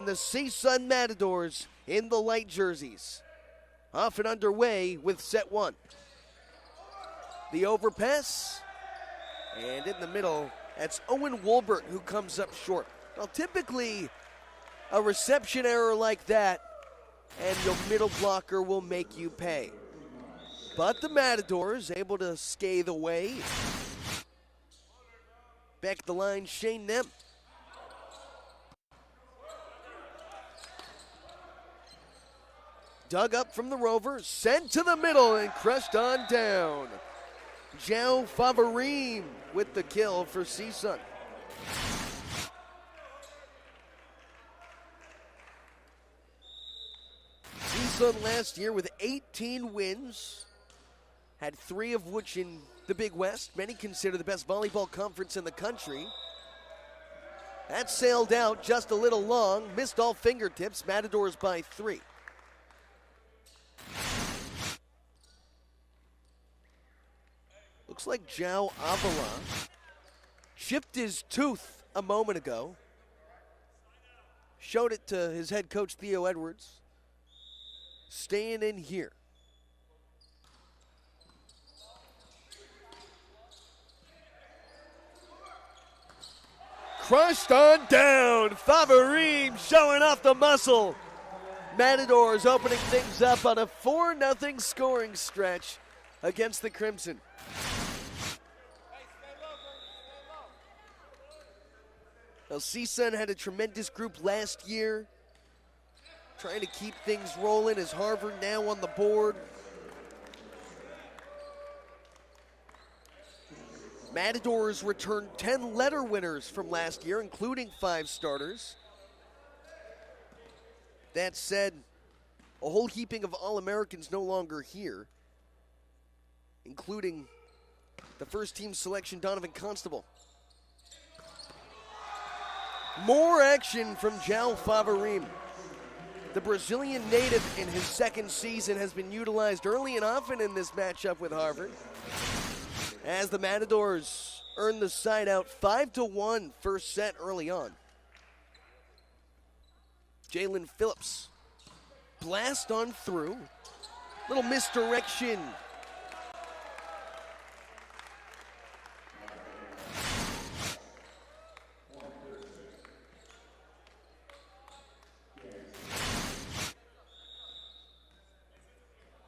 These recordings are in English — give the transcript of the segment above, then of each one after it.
The CSUN Matadors in the light jerseys. Off and underway with set one. The overpass. And in the middle, that's Owen Wolbert who comes up short. Well, typically, a reception error like that, and your middle blocker will make you pay. But the Matadors able to scathe away. Back at the line, Shane Nem. Dug up from the rover, sent to the middle and crushed on down. João Favarim with the kill for CSUN. CSUN last year with 18 wins, had 3 of which in the Big West. Many consider the best volleyball conference in the country. That sailed out just a little long, missed all fingertips, Matadors by 3. Looks like João Avila chipped his tooth a moment ago. Showed it to his head coach, Theo Edwards. Staying in here. Crushed on down. Favarim showing off the muscle. Matadors opening things up on a 4-0 scoring stretch against the Crimson. Well, CSUN had a tremendous group last year, trying to keep things rolling as Harvard now on the board. Matadors returned 10 letter winners from last year, including 5 starters. That said, a whole heaping of All-Americans no longer here, including the first team selection, Donovan Constable. More action from João Favarim. The Brazilian native in his second season has been utilized early and often in this matchup with Harvard, as the Matadors earn the side out 5-1 first set early on. Jalen Phillips, blast on through, little misdirection.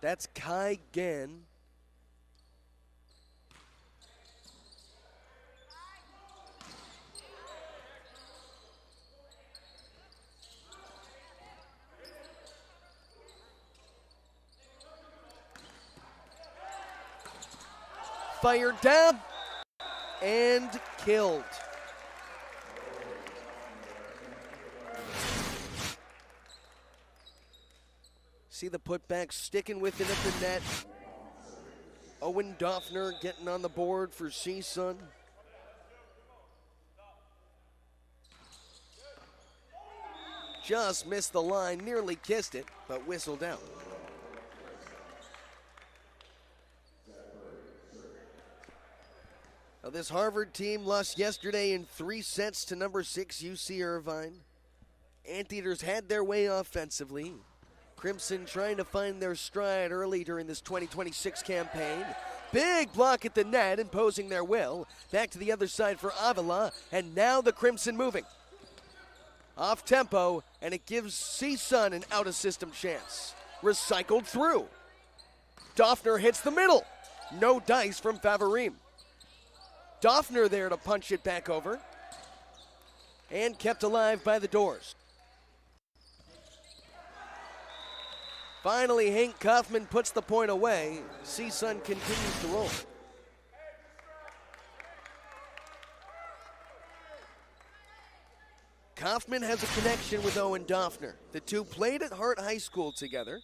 That's Kai Gan. Fired down and killed. See the putback sticking with it at the net. Owen Doffner getting on the board for CSUN. Just missed the line, nearly kissed it, but whistled out. Now this Harvard team lost yesterday in 3 sets to number 6 UC Irvine. Anteaters had their way offensively. Crimson trying to find their stride early during this 2026 campaign. Big block at the net, imposing their will. Back to the other side for Avila, and now the Crimson moving. Off tempo, and it gives CSUN an out-of-system chance. Recycled through. Doffner hits the middle. No dice from Favarim. Doffner there to punch it back over. And kept alive by the doors. Finally, Hank Kaufman puts the point away. CSUN continues to roll. Kaufman has a connection with Owen Doffner. The two played at Hart High School together.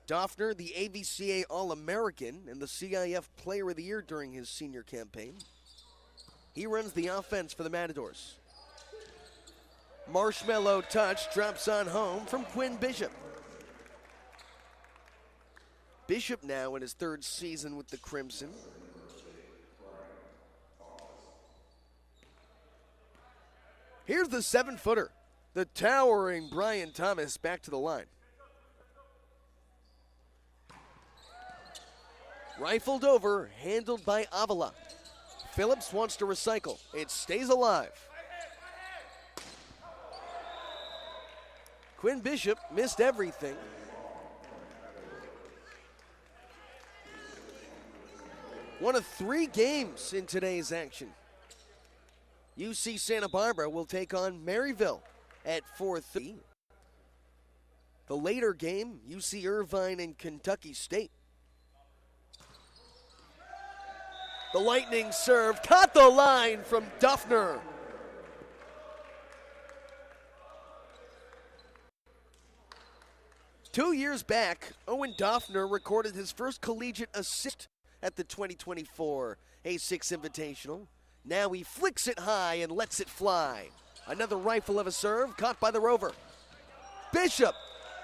Doffner, the AVCA All-American and the CIF Player of the Year during his senior campaign. He runs the offense for the Matadors. Marshmallow touch drops on home from Quinn Bishop. Bishop now in his 3rd season with the Crimson. Here's the 7-footer. The towering Brian Thomas back to the line. Rifled over, handled by Avila. Phillips wants to recycle. It stays alive. Quinn Bishop missed everything. One of 3 games in today's action. UC Santa Barbara will take on Maryville at 4:30. The later game, UC Irvine and Kentucky State. The Lightning serve, caught the line from Duffner. Two years back, Owen Duffner recorded his first collegiate assist at the 2024 A6 Invitational. Now he flicks it high and lets it fly. Another rifle of a serve, caught by the Rover. Bishop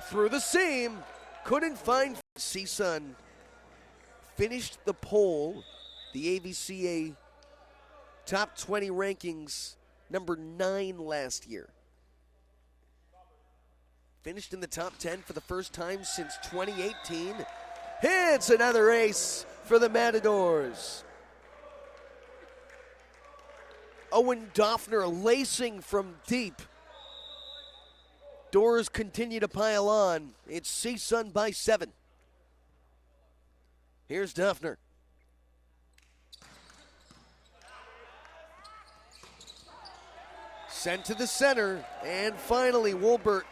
through the seam, couldn't find. CSUN finished the poll, the AVCA top 20 rankings, number 9 last year. Finished in the top 10 for the first time since 2018. Hits another ace for the Matadors. Owen Duffner lacing from deep. Doors continue to pile on. It's CSUN by 7. Here's Duffner. Sent to the center, and finally Wolbert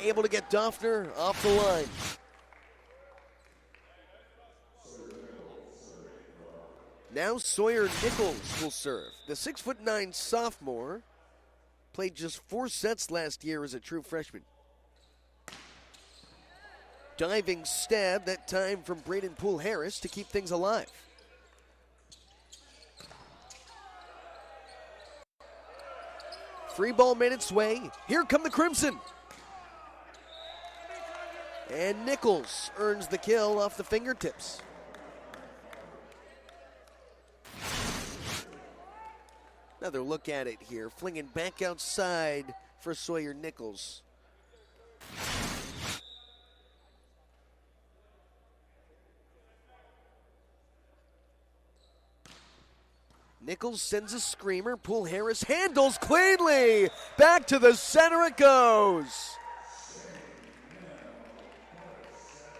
able to get Duffner off the line. Now Sawyer Nichols will serve. The 6'9" sophomore played just 4 sets last year as a true freshman. Diving stab, that time from Braden Poole Harris to keep things alive. Free ball made its way. Here come the Crimson. And Nichols earns the kill off the fingertips. Another look at it here. Flinging back outside for Sawyer Nichols. Nichols sends a screamer. Poole Harris handles cleanly. Back to the center it goes.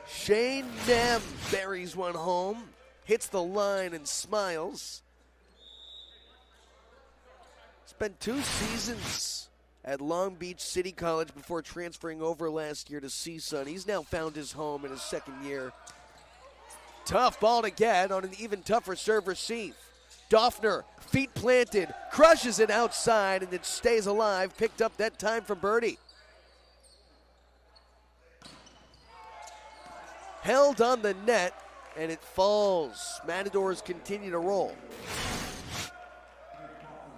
Shane Nem buries one home. Hits the line and smiles. Spent 2 seasons at Long Beach City College before transferring over last year to CSUN. He's now found his home in his second year. Tough ball to get on an even tougher serve receive. Duffner, feet planted, crushes it outside, and it stays alive. Picked up that time from Birdie. Held on the net, and it falls. Matadors continue to roll.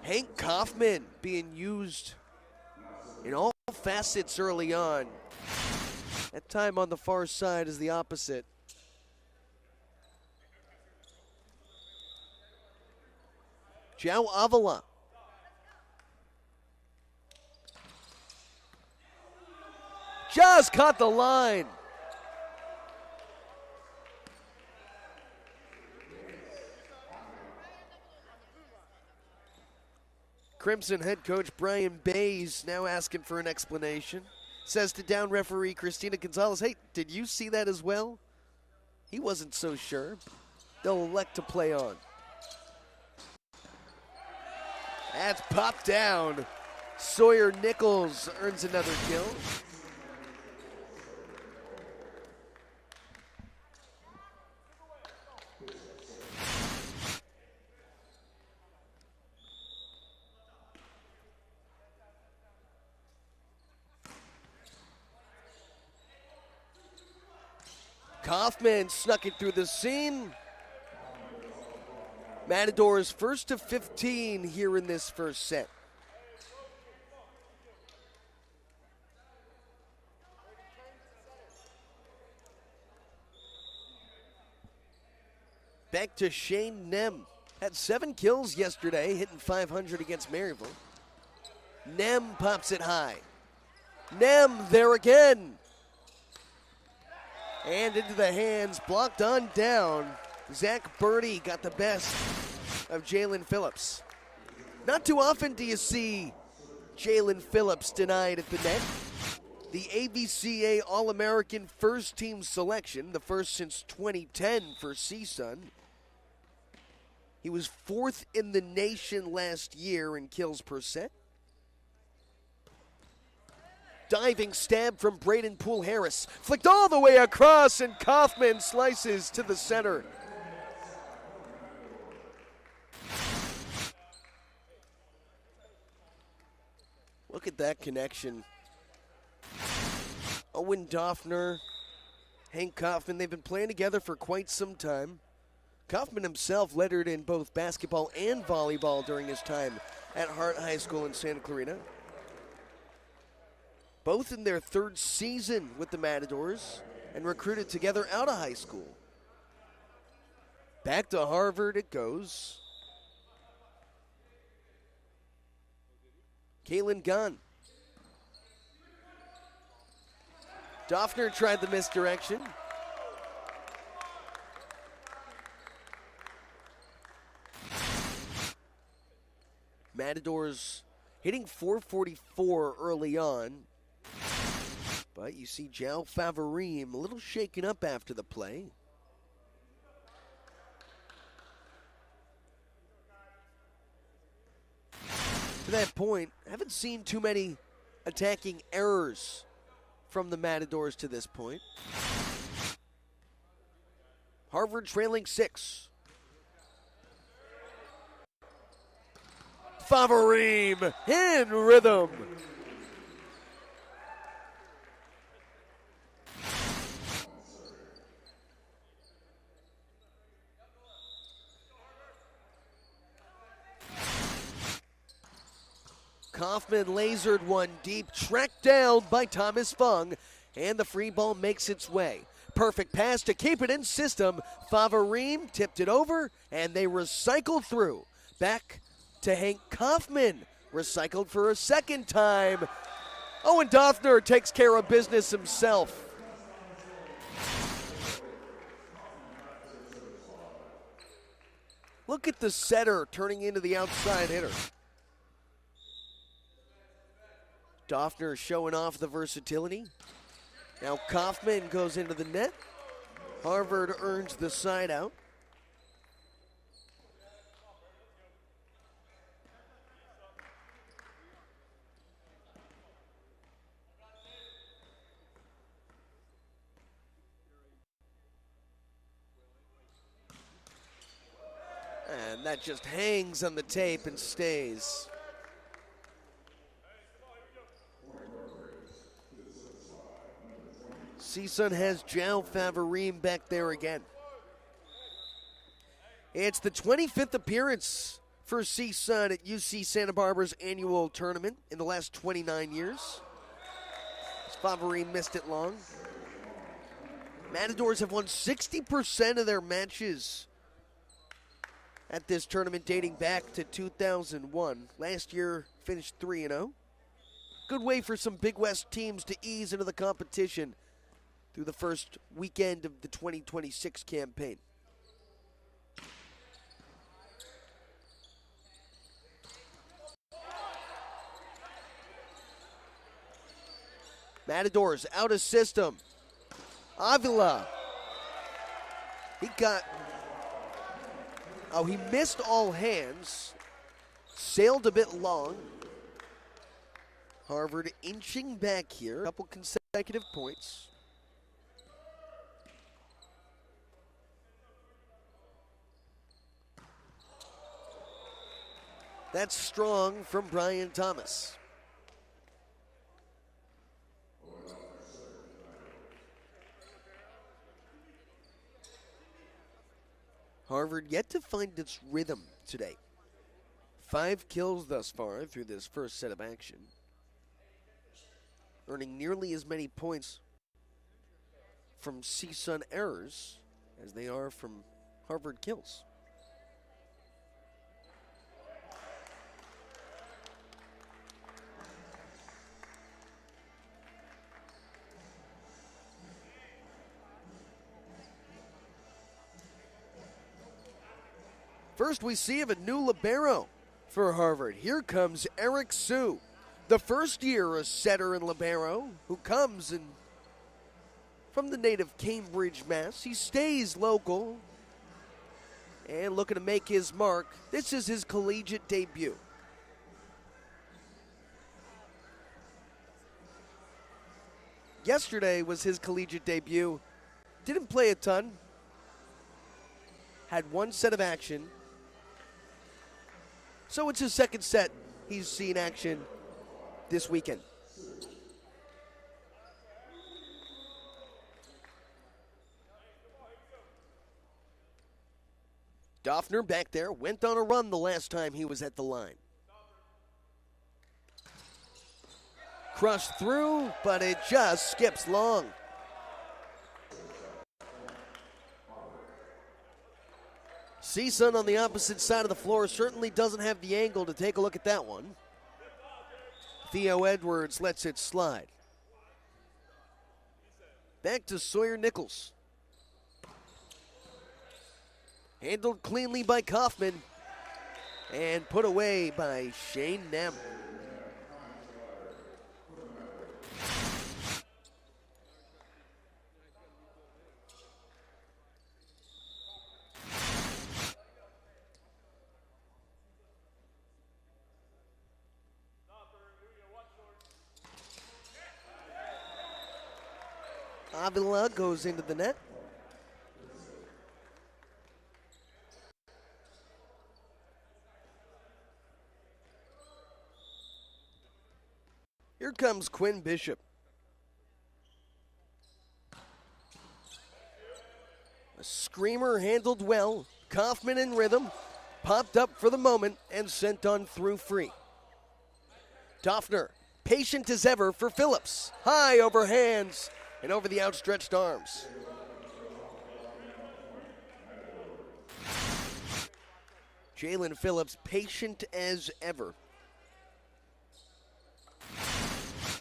Hank Kaufman being used in all facets early on. That time on the far side is the opposite. João Avila. Just caught the line. Crimson head coach Brian Bays now asking for an explanation. Says to down referee Christina Gonzalez, hey, did you see that as well? He wasn't so sure. They'll elect to play on. That's popped down. Sawyer Nichols earns another kill. Kaufman snuck it through the seam. Matadors first to 15 here in this first set. Back to Shane Nem. Had 7 kills yesterday, hitting .500 against Maryville. Nem pops it high. Nem there again. And into the hands, blocked on down. Zach Birdie got the best of Jalen Phillips. Not too often do you see Jalen Phillips denied at the net. The AVCA All-American first team selection, the first since 2010 for CSUN. He was 4th in the nation last year in kills per set. Diving stab from Braden Poole Harris. Flicked all the way across, and Kaufman slices to the center. Look at that connection. Owen Doffner, Hank Kaufman, they've been playing together for quite some time. Kaufman himself lettered in both basketball and volleyball during his time at Hart High School in Santa Clarita. Both in their 3rd season with the Matadors and recruited together out of high school. Back to Harvard it goes. Kalen Gunn. Doffner tried the misdirection. Matadors hitting .444 early on. But you see Jao Favorim a little shaken up after the play. To that point, I haven't seen too many attacking errors from the Matadors to this point. Harvard trailing 6. Favorim in rhythm. Kaufman lasered one deep, tracked down by Thomas Fung, and the free ball makes its way. Perfect pass to keep it in system. Favorim tipped it over, and they recycled through. Back to Hank Kaufman, recycled for a second time. Owen Doffner takes care of business himself. Look at the setter turning into the outside hitter. Doffner showing off the versatility. Now Kaufman goes into the net. Harvard earns the side out. And that just hangs on the tape and stays. CSUN has Jao Favorim back there again. It's the 25th appearance for CSUN at UC Santa Barbara's annual tournament in the last 29 years. Favorim missed it long. Matadors have won 60% of their matches at this tournament dating back to 2001. Last year finished 3-0. Good way for some Big West teams to ease into the competition through the first weekend of the 2026 campaign. Matadors out of system. Avila. He missed all hands. Sailed a bit long. Harvard inching back here. A couple consecutive points. That's strong from Brian Thomas. Harvard yet to find its rhythm today. 5 kills thus far through this first set of action. Earning nearly as many points from CSUN errors as they are from Harvard kills. First we see of a new libero for Harvard. Here comes Eric Sue, the first year a setter and libero, who comes from the native Cambridge, Mass. He stays local and looking to make his mark. This is his collegiate debut. Yesterday was his collegiate debut. Didn't play a ton. Had one set of action. So it's his second set he's seen action this weekend. Doffner back there, went on a run the last time he was at the line. Crushed through, but it just skips long. CSUN on the opposite side of the floor certainly doesn't have the angle to take a look at that one. Theo Edwards lets it slide. Back to Sawyer Nichols. Handled cleanly by Kaufman and put away by Shane Nem. Avila goes into the net. Here comes Quinn Bishop. A screamer handled well. Kaufman in rhythm. Popped up for the moment and sent on through free. Doffner, patient as ever for Phillips. High over hands and over the outstretched arms. Jalen Phillips, patient as ever.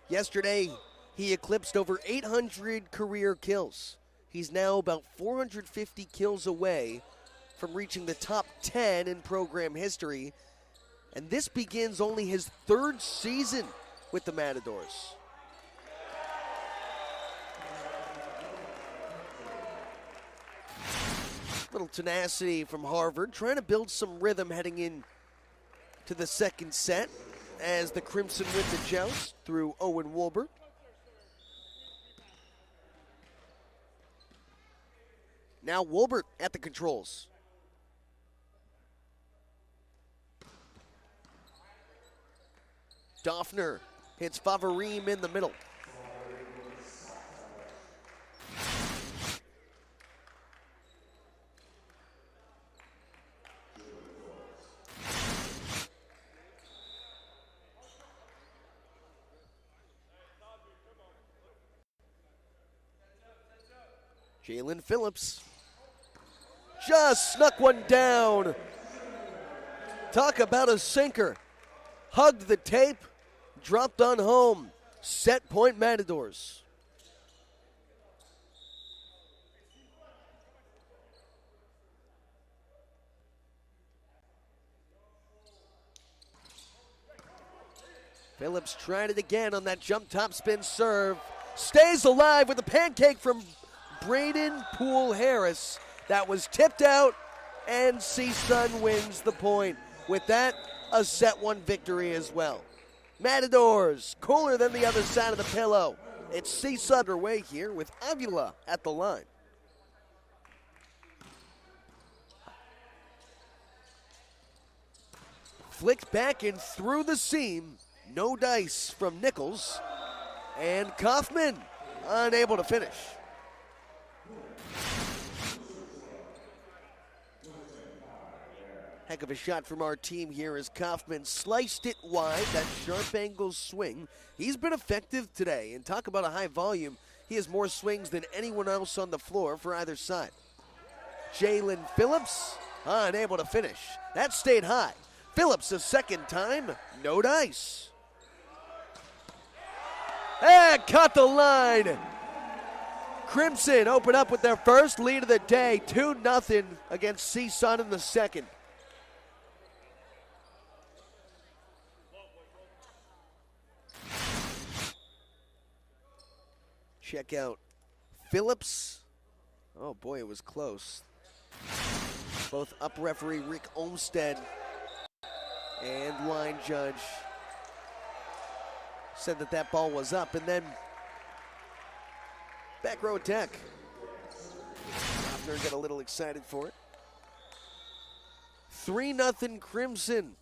Yesterday, he eclipsed over 800 career kills. He's now about 450 kills away from reaching the top 10 in program history. And this begins only his third season with the Matadors. Little tenacity from Harvard, trying to build some rhythm heading in to the second set as the Crimson win the joust through Owen Wolbert. Now Wolbert at the controls. Doffner hits Favarim in the middle. Jalen Phillips just snuck one down. Talk about a sinker. Hugged the tape, dropped on home. Set point Matadors. Phillips tried it again on that jump top spin serve. Stays alive with a pancake from Braden Poole Harris. That was tipped out, and CSUN wins the point. With that, a set one victory as well. Matadors, cooler than the other side of the pillow. It's CSUN underway here with Avila at the line. Flicked back and through the seam. No dice from Nichols. And Kaufman unable to finish. Heck of a shot from our team here as Kaufman sliced it wide, that sharp angle swing. He's been effective today, and talk about a high volume. He has more swings than anyone else on the floor for either side. Jalen Phillips, unable to finish. That stayed high. Phillips a second time, no dice. And caught the line. Crimson open up with their first lead of the day, 2-0 against CSUN in the second. Check out Phillips. Oh boy, it was close. Both up referee Rick Olmstead and line judge said that ball was up, and then back row attack. Hoffner got a little excited for it. 3-0 Crimson.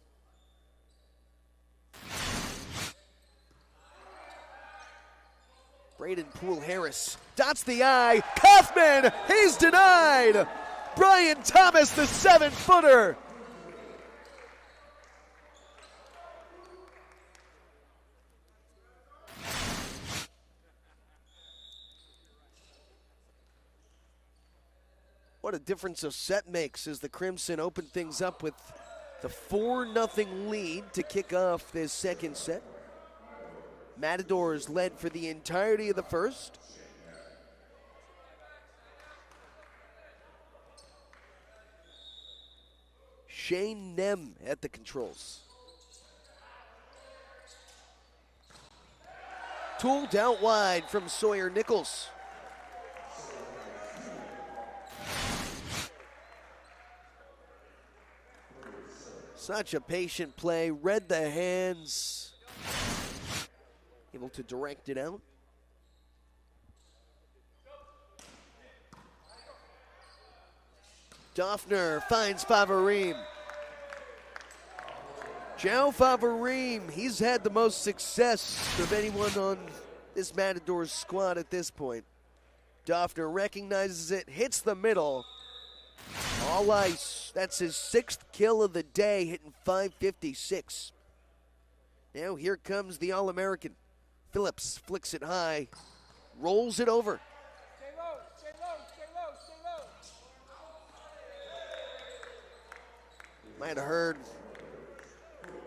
Braden Poole-Harris dots the I. Kaufman, he's denied. Brian Thomas, the 7-footer. What a difference a set makes as the Crimson open things up with the 4-0 lead to kick off this second set. Matadors led for the entirety of the first. Shane Nem at the controls. Tooled out wide from Sawyer Nichols. Such a patient play, read the hands. Able to direct it out. Doffner finds Favarim. Joe Favarim, he's had the most success of anyone on this Matadors squad at this point. Doffner recognizes it, hits the middle. All ice. That's his 6th kill of the day, hitting .556. Now here comes the All-American. Phillips flicks it high, rolls it over. Stay low, stay low, stay low, stay low. Might have heard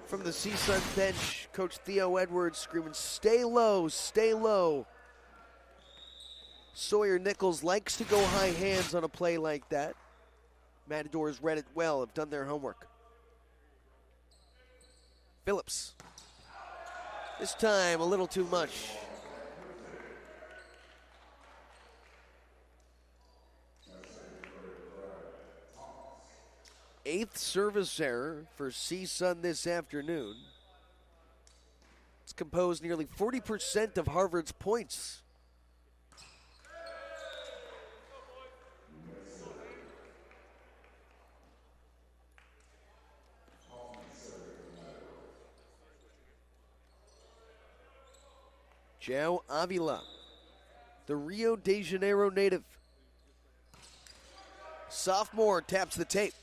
from the CSUN bench, Coach Theo Edwards screaming, stay low, stay low. Sawyer Nichols likes to go high hands on a play like that. Matadors read it well, have done their homework. Phillips. This time a little too much. Eighth service error for CSUN this afternoon. It's composed nearly 40% of Harvard's points. João Avila, the Rio de Janeiro native. Sophomore taps the tape.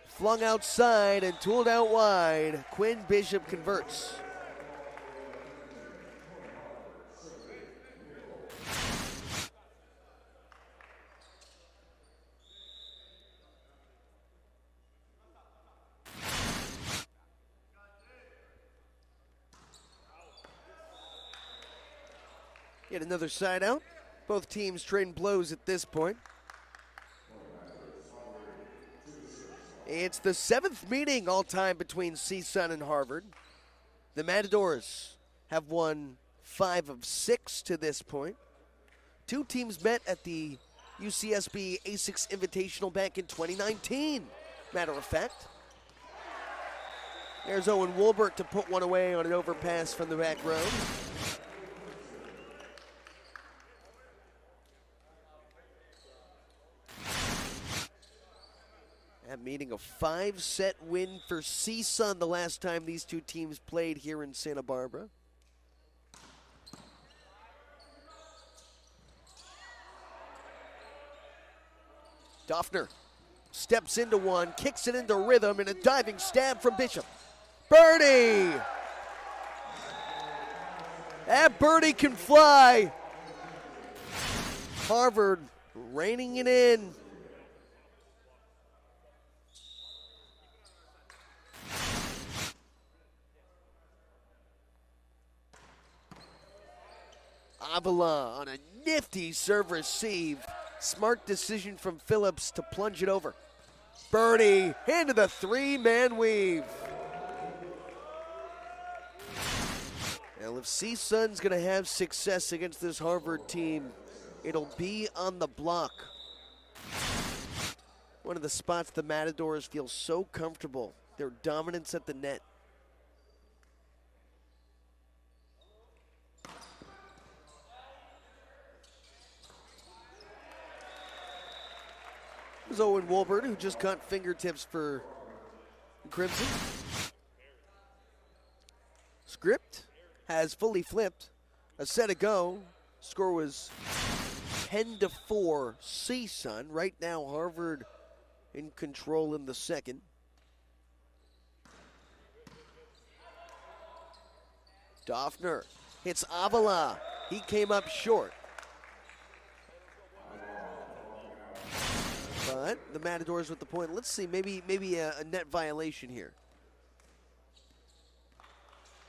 Flung outside and tooled out wide. Quinn Bishop converts. Yet another side out. Both teams trading blows at this point. It's the 7th meeting all time between CSUN and Harvard. The Matadors have won 5 of 6 to this point. Two teams met at the UCSB A6 Invitational back in 2019, matter of fact. There's Owen Wolbert to put one away on an overpass from the back row. That meeting a 5-set win for CSUN the last time these two teams played here in Santa Barbara. Doffner steps into one, kicks it into rhythm, and a diving stab from Bishop. Birdie! That birdie can fly. Harvard reining it in. Avila on a nifty serve receive. Smart decision from Phillips to plunge it over. Birdie into the 3-man weave. And Well, if CSUN's going to have success against this Harvard team, it'll be on the block. One of the spots the Matadors feel so comfortable, their dominance at the net. It was Owen Wolbert who just caught fingertips for Crimson. Script has fully flipped. A set ago, score was 10-4 CSUN. Right now, Harvard in control in the second. Doffner hits Avila. He came up short. But the Matadors with the point. Let's see, maybe a net violation here.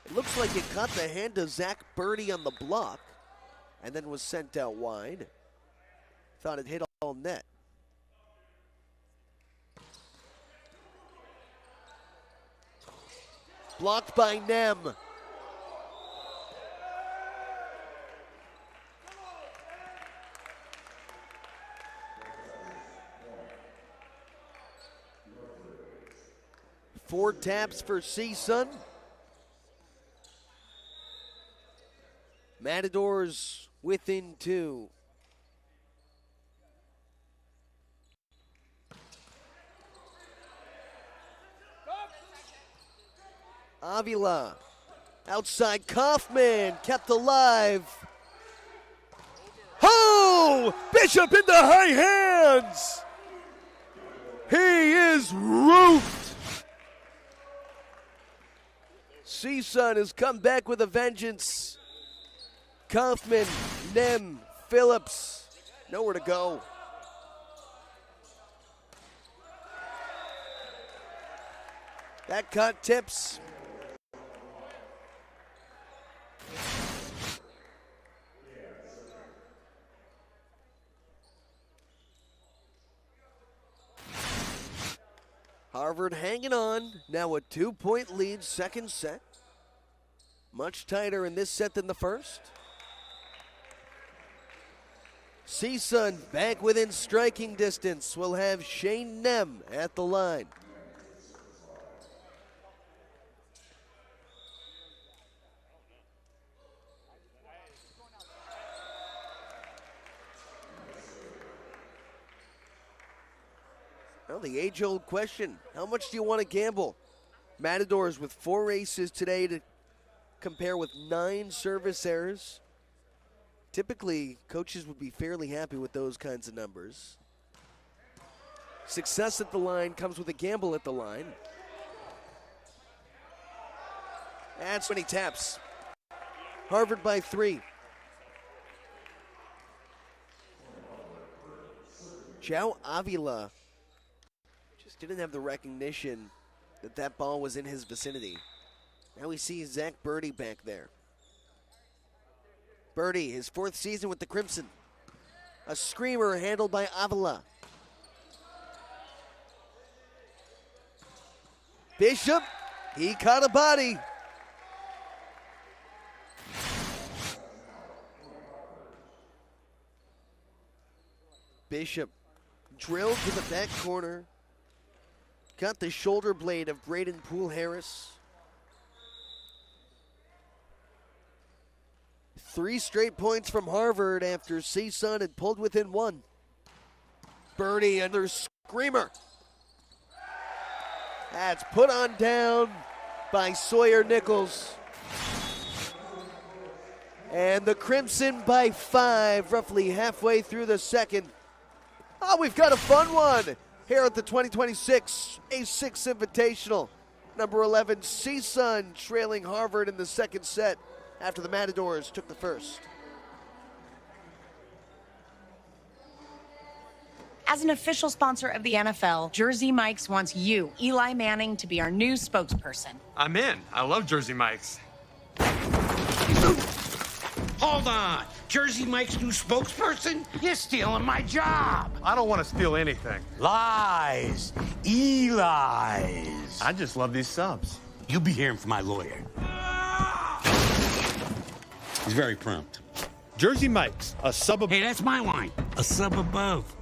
It looks like it caught the hand of Zach Birdie on the block and then was sent out wide. Thought it hit all net. Blocked by Nem. Four taps for CSUN. Matadors within two. Avila outside Kaufman, kept alive. Oh! Bishop in the high hands! He is roofed! CSUN has come back with a vengeance. Kaufman, Nem, Phillips, nowhere to go. That cut tips. Harvard hanging on, now a 2-point lead, second set. Much tighter in this set than the first. CSUN back within striking distance. We'll have Shane Nem at the line. Well, the age-old question, how much do you want to gamble? Matadors with 4 aces today to compare with 9 service errors. Typically, coaches would be fairly happy with those kinds of numbers. Success at the line comes with a gamble at the line. That's when he taps. Harvard by 3. João Avila just didn't have the recognition that that ball was in his vicinity. Now we see Zach Birdie back there. Birdie, his 4th season with the Crimson. A screamer handled by Avila. Bishop, he caught a body. Bishop drilled to the back corner. Got the shoulder blade of Braden Poole-Harris. 3 straight points from Harvard after CSUN had pulled within 1. Birdie and their screamer. That's put on down by Sawyer Nichols. And the Crimson by 5, roughly halfway through the second. Oh, we've got a fun one here at the 2026 A6 Invitational. Number 11, CSUN trailing Harvard in the second set after the Matadors took the first. As an official sponsor of the NFL, Jersey Mike's wants you, Eli Manning, to be our new spokesperson. I'm in. I love Jersey Mike's. Hold on. Jersey Mike's new spokesperson? You're stealing my job. I don't want to steal anything. Lies. Eli's. I just love these subs. You'll be hearing from my lawyer. He's very prompt. Jersey Mike's, a sub of... Hey, that's my line. A sub above.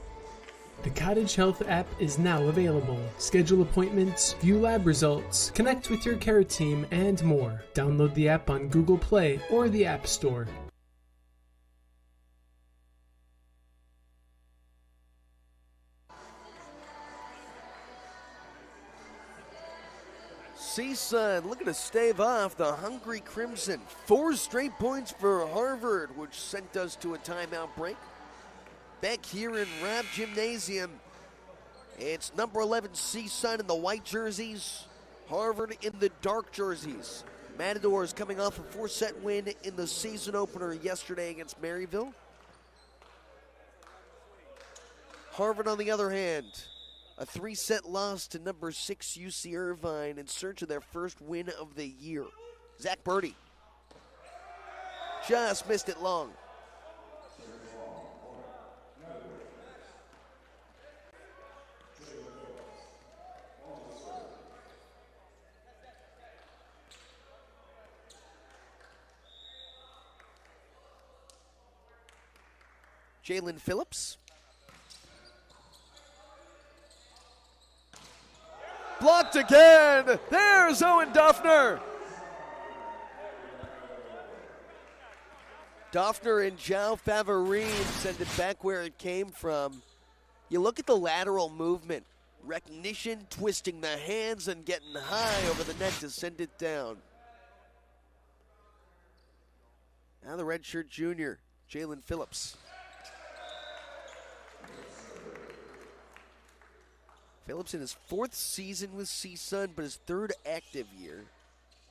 The Cottage Health app is now available. Schedule appointments, view lab results, connect with your care team, and more. Download the app on Google Play or the App Store. CSUN looking to stave off the hungry Crimson. 4 straight points for Harvard, which sent us to a timeout break. Back here in Rapp Gymnasium, it's number 11 CSUN in the white jerseys, Harvard in the dark jerseys. Matadors coming off a 4-set win in the season opener yesterday against Maryville. Harvard, on the other hand, a 3-set loss to number 6 UC Irvine in search of their first win of the year. Zach Birdie just missed it long. Jalen Phillips. Blocked again. There's Owen Duffner. Duffner and Jao Favorine send it back where it came from. You look at the lateral movement. Recognition, twisting the hands, and getting high over the net to send it down. Now the redshirt junior, Jalen Phillips. Phillips in his 4th season with CSUN, but his 3rd active year.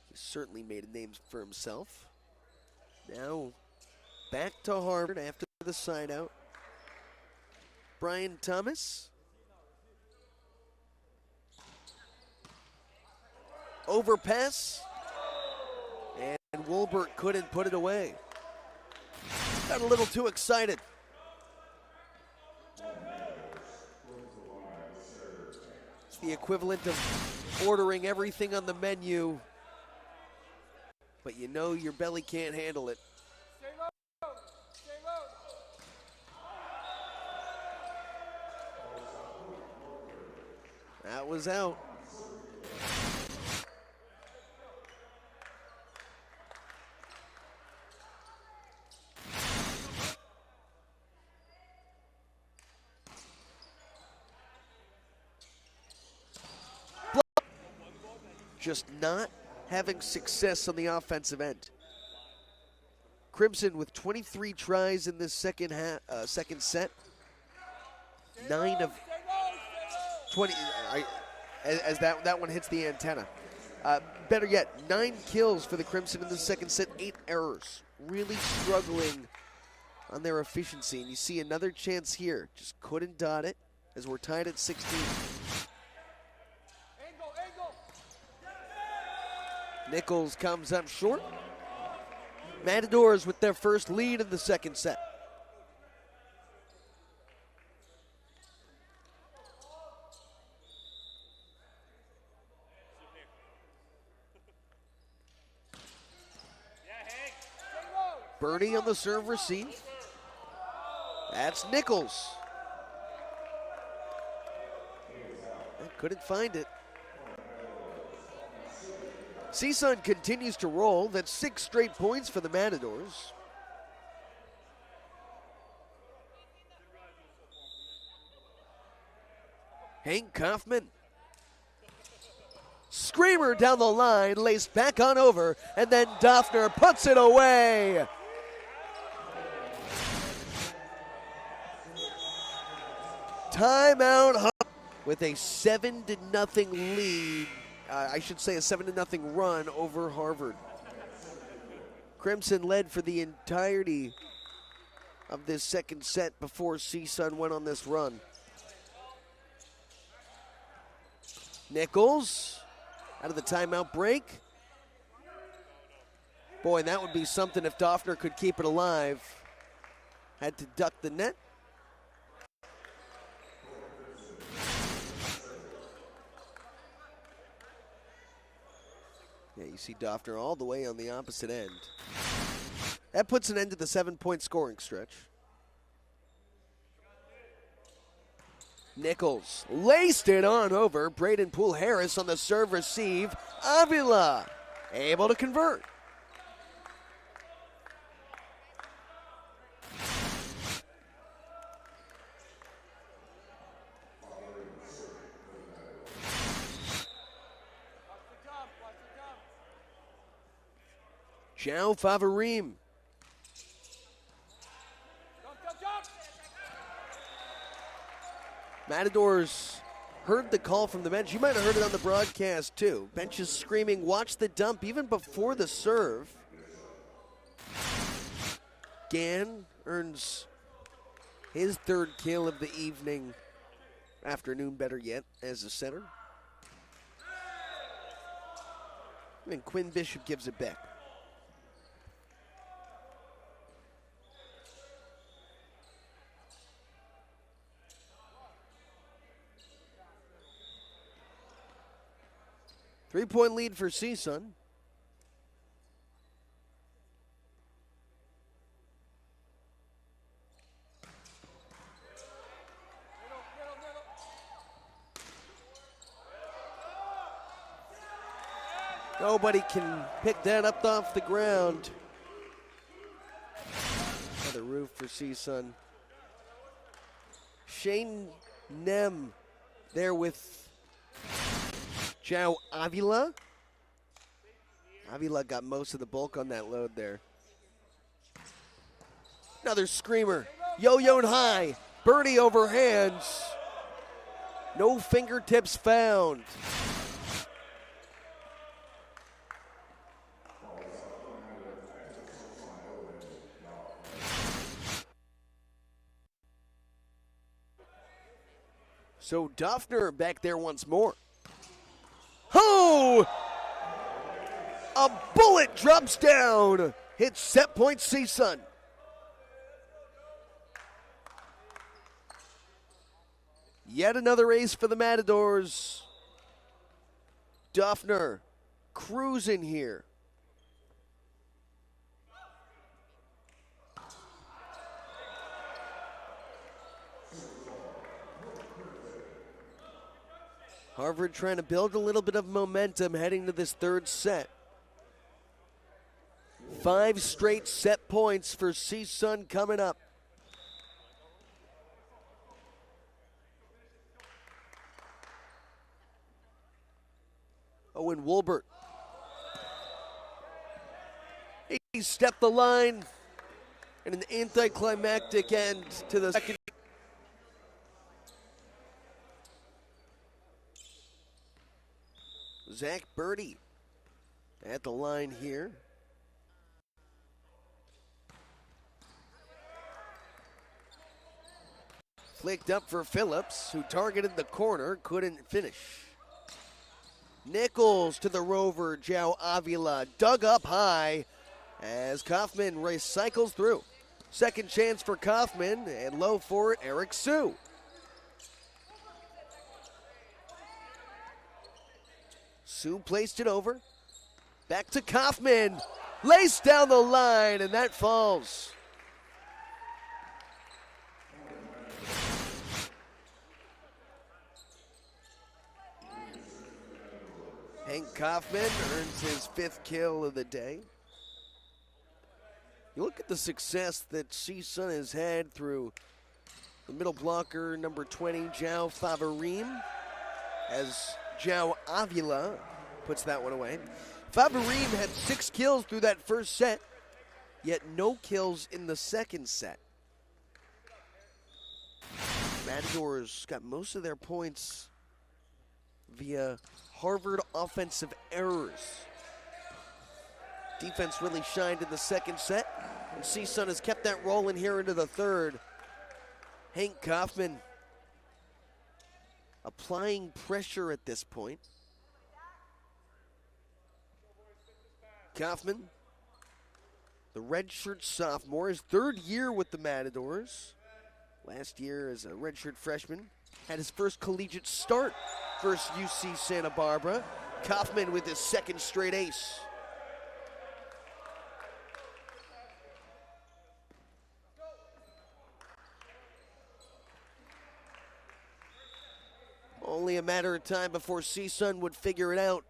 He certainly made a name for himself. Now back to Harvard after the side out. Brian Thomas. Overpass. And Wolbert couldn't put it away. Got a little too excited. The equivalent of ordering everything on the menu, but you know your belly can't handle it. Stay low. Stay low. That was out. Just not having success on the offensive end. Crimson with 23 tries in this second set. 9 of 20, as that one hits the antenna. Better yet, 9 kills for the Crimson in the second set, 8 errors. Really struggling on their efficiency. And you see another chance here. Just couldn't dot it as we're tied at 16. Nichols comes up short. Matadors with their first lead in the second set. Bernie on the serve receive. That's Nichols. Couldn't find it. CSUN continues to roll. That's 6 straight points for the Matadors. Hank Kaufman. Screamer down the line, laced back on over, and then Duffner puts it away. Timeout with a 7-0 lead. I should say a 7-0 run over Harvard. Crimson led for the entirety of this second set before CSUN went on this run. Nichols out of the timeout break. Boy, that would be something if Duffner could keep it alive. Had to duck the net. Yeah, you see Duffner all the way on the opposite end. That puts an end to the 7-point scoring stretch. Nichols laced it on over. Braden Poole Harris on the serve receive. Avila able to convert. João Favarim. Matadors heard the call from the bench. You might have heard it on the broadcast too. Bench is screaming, watch the dump, even before the serve. Gann earns his third kill of the evening, afternoon better yet, as a center. And Quinn Bishop gives it back. Three-point lead for CSUN. Nobody can pick that up off the ground. Another roof for CSUN. Shane Nem there with João Avila. Avila got most of the bulk on that load there. Another screamer. Yo-yoed high. Birdie over hands. No fingertips found. So Duffner back there once more. Oh! A bullet drops down. Hits set point CSUN. Yet another ace for the Matadors. Duffner cruising here. Harvard trying to build a little bit of momentum heading to this third set. 5 straight set points for CSUN coming up. Owen Wolbert. He stepped the line and an anticlimactic end to the second. Zach Birdie at the line here. Flicked up for Phillips, who targeted the corner, couldn't finish. Nichols to the rover, João Avila, dug up high as Kaufman recycles through. Second chance for Kaufman, and low for it, Eric Sue. Sue placed it over. Back to Kaufman. Laced down the line, and that falls. Hank Kaufman earns his 5th kill of the day. You look at the success that CSUN has had through the middle blocker, number 20, João Favarim, as João Avila puts that one away. Favarim had 6 kills through that first set, yet no kills in the second set. Matadors got most of their points via Harvard offensive errors. Defense really shined in the second set, and CSUN has kept that rolling here into the third. Hank Kaufman applying pressure at this point. Kaufman, the redshirt sophomore, his 3rd year with the Matadors. Last year as a redshirt freshman, had his first collegiate start versus UC Santa Barbara. Kaufman with his 2nd straight ace. only a matter of time before C-Sun would figure it out.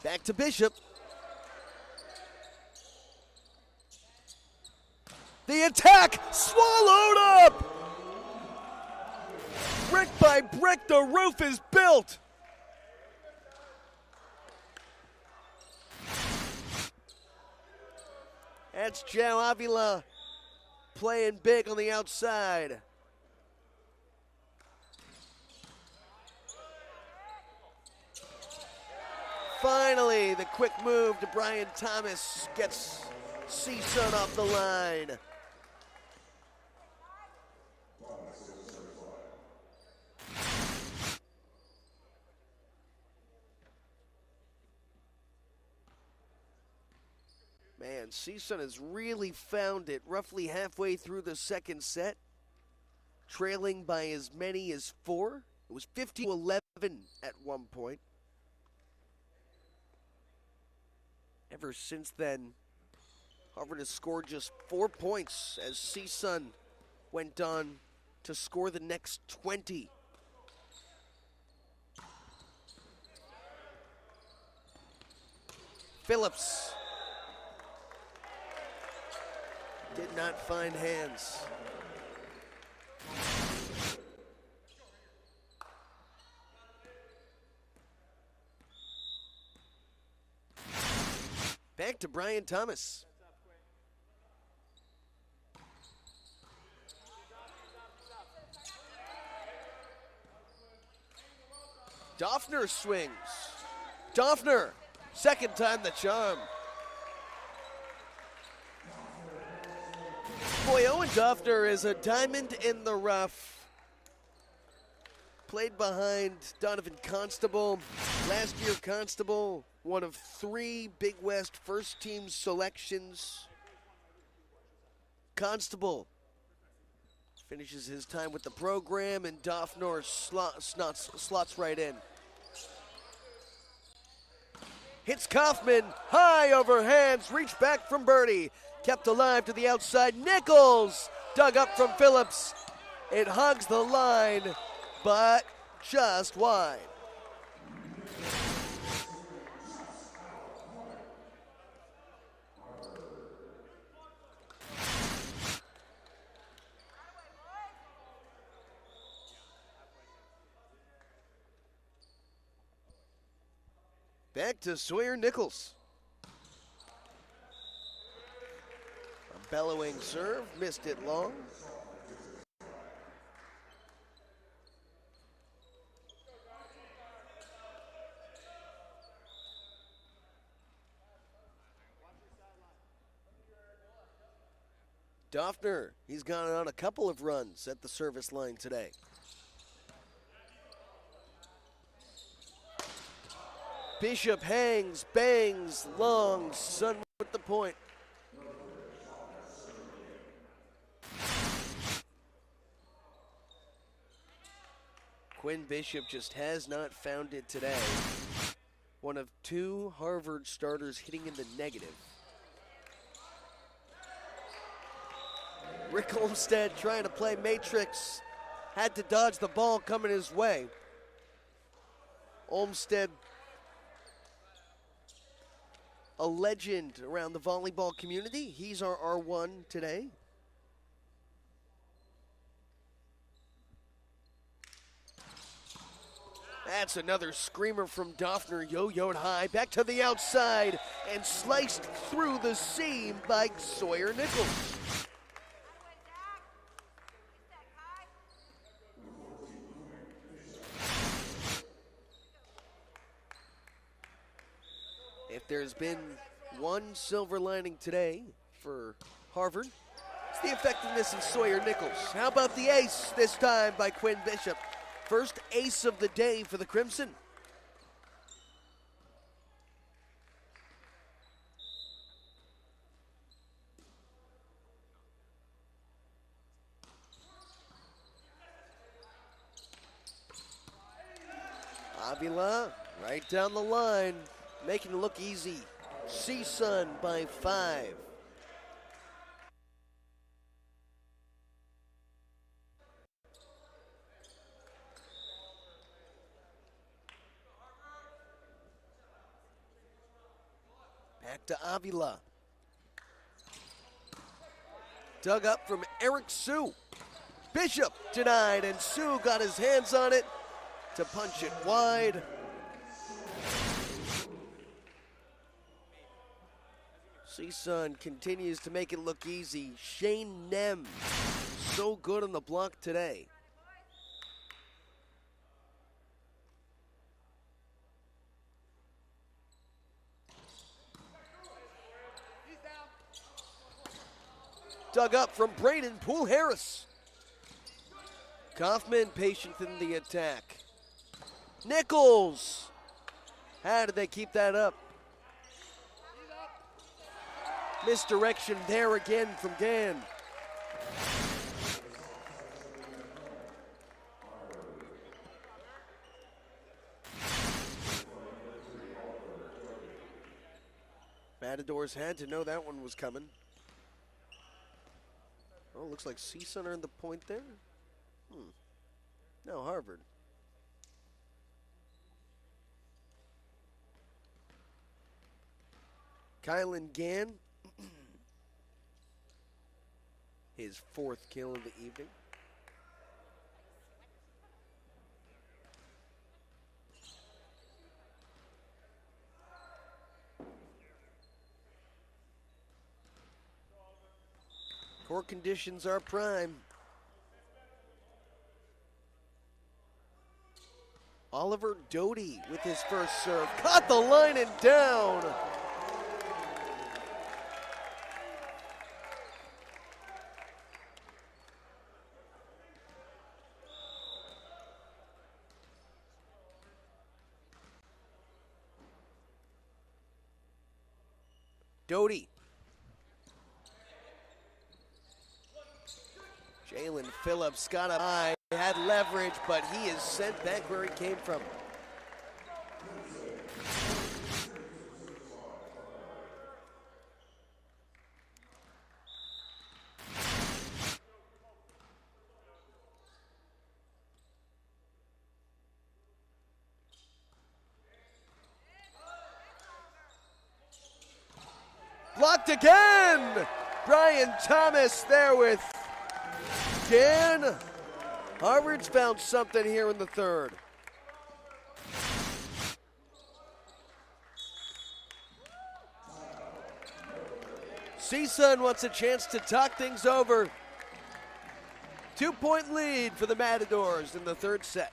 Back to Bishop. The attack swallowed up! Brick by brick, the roof is built. That's João Avila playing big on the outside. Finally, the quick move to Brian Thomas gets C-Sun off the line. Man, C-Sun has really found it roughly halfway through the second set, trailing by as many as 4. It was 15-11 at one point. Ever since then, Harvard has scored just 4 points as C-Sun went on to score the next 20. Phillips did not find hands. Back to Brian Thomas. Doffner swings. Doffner, second time the charm. Boy, Owen Doffner is a diamond in the rough. Played behind Donovan Constable. Last year, Constable, one of 3 Big West first team selections. Constable finishes his time with the program, and Doffner slots right in. Hits Kaufman, high over hands, reached back from birdie. Kept alive to the outside. Nichols dug up from Phillips. It hugs the line, but just wide. Back to Sawyer Nichols. A bellowing serve, missed it long. Doffner, he's gone on a couple of runs at the service line today. Bishop hangs, bangs, long, Sun with the point. Quinn Bishop just has not found it today. One of 2 Harvard starters hitting in the negative. Rick Olmstead trying to play matrix, had to dodge the ball coming his way. Olmstead, a legend around the volleyball community. He's our R1 today. That's another screamer from Doffner, yo-yoed high, back to the outside, and sliced through the seam by Sawyer Nichols. If there's been one silver lining today for Harvard, it's the effectiveness of Sawyer Nichols. How about the ace this time by Quinn Bishop? First ace of the day for the Crimson. Avila right down the line, making it look easy. C-Sun by 5. to Avila. Dug up from Eric Sue. Bishop denied, and Sue got his hands on it to punch it wide. CSUN continues to make it look easy. Shane Nem, so good on the block today. Dug up from Braden Poole Harris. Kaufman patient in the attack. Nichols. How did they keep that up? Misdirection there again from Gann. Matadors had to know that one was coming. Oh, looks like CSUN earned the point there. No, Harvard. Kylan Gann, his 4th kill of the evening. Court conditions are prime. Oliver Doty with his first serve. Caught the line and down. Doty. Jalen Phillips got up high, had leverage, but he is sent back where he came from. Blocked again! Brian Thomas there with Gann. Harvard's found something here in the third. CSUN wants a chance to talk things over. 2-point lead for the Matadors in the third set.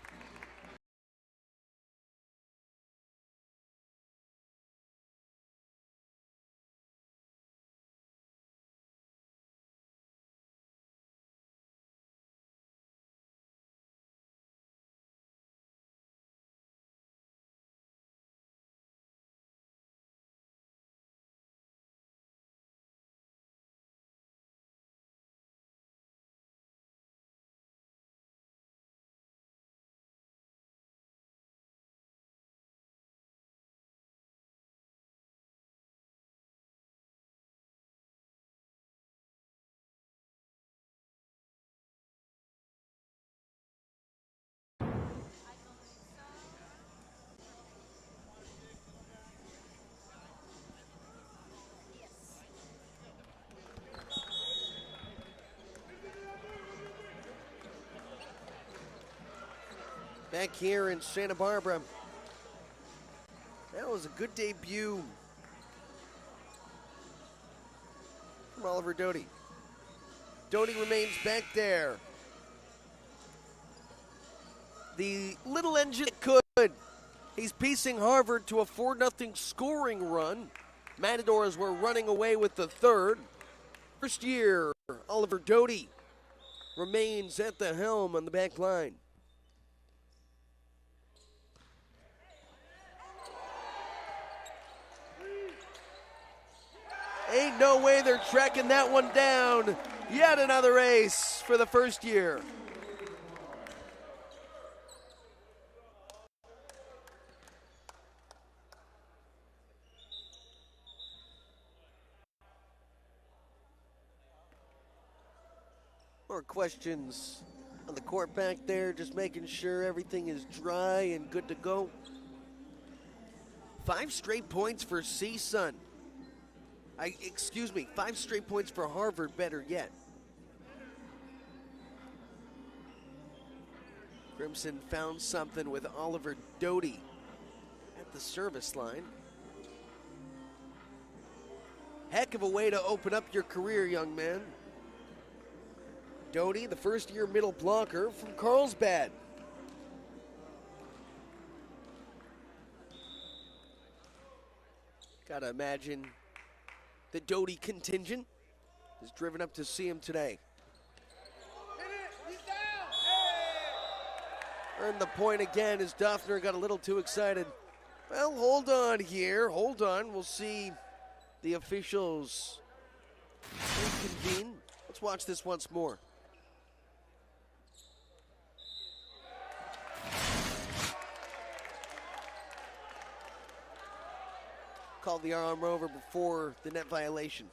Back here in Santa Barbara. That was a good debut from Oliver Doty. Doty remains back there. The little engine could. He's piecing Harvard to a 4-0 scoring run. Matadors were running away with the third. First year, Oliver Doty remains at the helm on the back line. Ain't no way they're tracking that one down. Yet another ace for the first year. More questions on the court back there, just making sure everything is dry and good to go. 5 straight points for CSUN. Excuse me, 5 straight points for Harvard, better yet. Crimson found something with Oliver Doty at the service line. Heck of a way to open up your career, young man. Doty, the first-year middle blocker from Carlsbad. Gotta imagine the Doty contingent is driven up to see him today. Earned the point again as Duffner got a little too excited. Well, hold on here. Hold on. We'll see the officials reconvene. Let's watch this once more. Called the arm over before the net violation.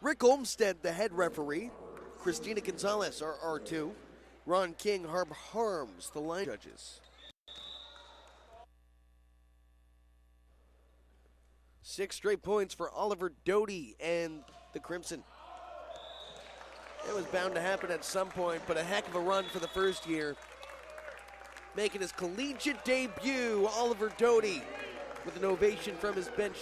Rick Olmstead, the head referee. Christina Gonzalez, our R2. Ron King, Harb Harms, the line judges. 6 straight points for Oliver Doty and the Crimson. It was bound to happen at some point, but a heck of a run for the first year. Making his collegiate debut, Oliver Doty, with an ovation from his bench.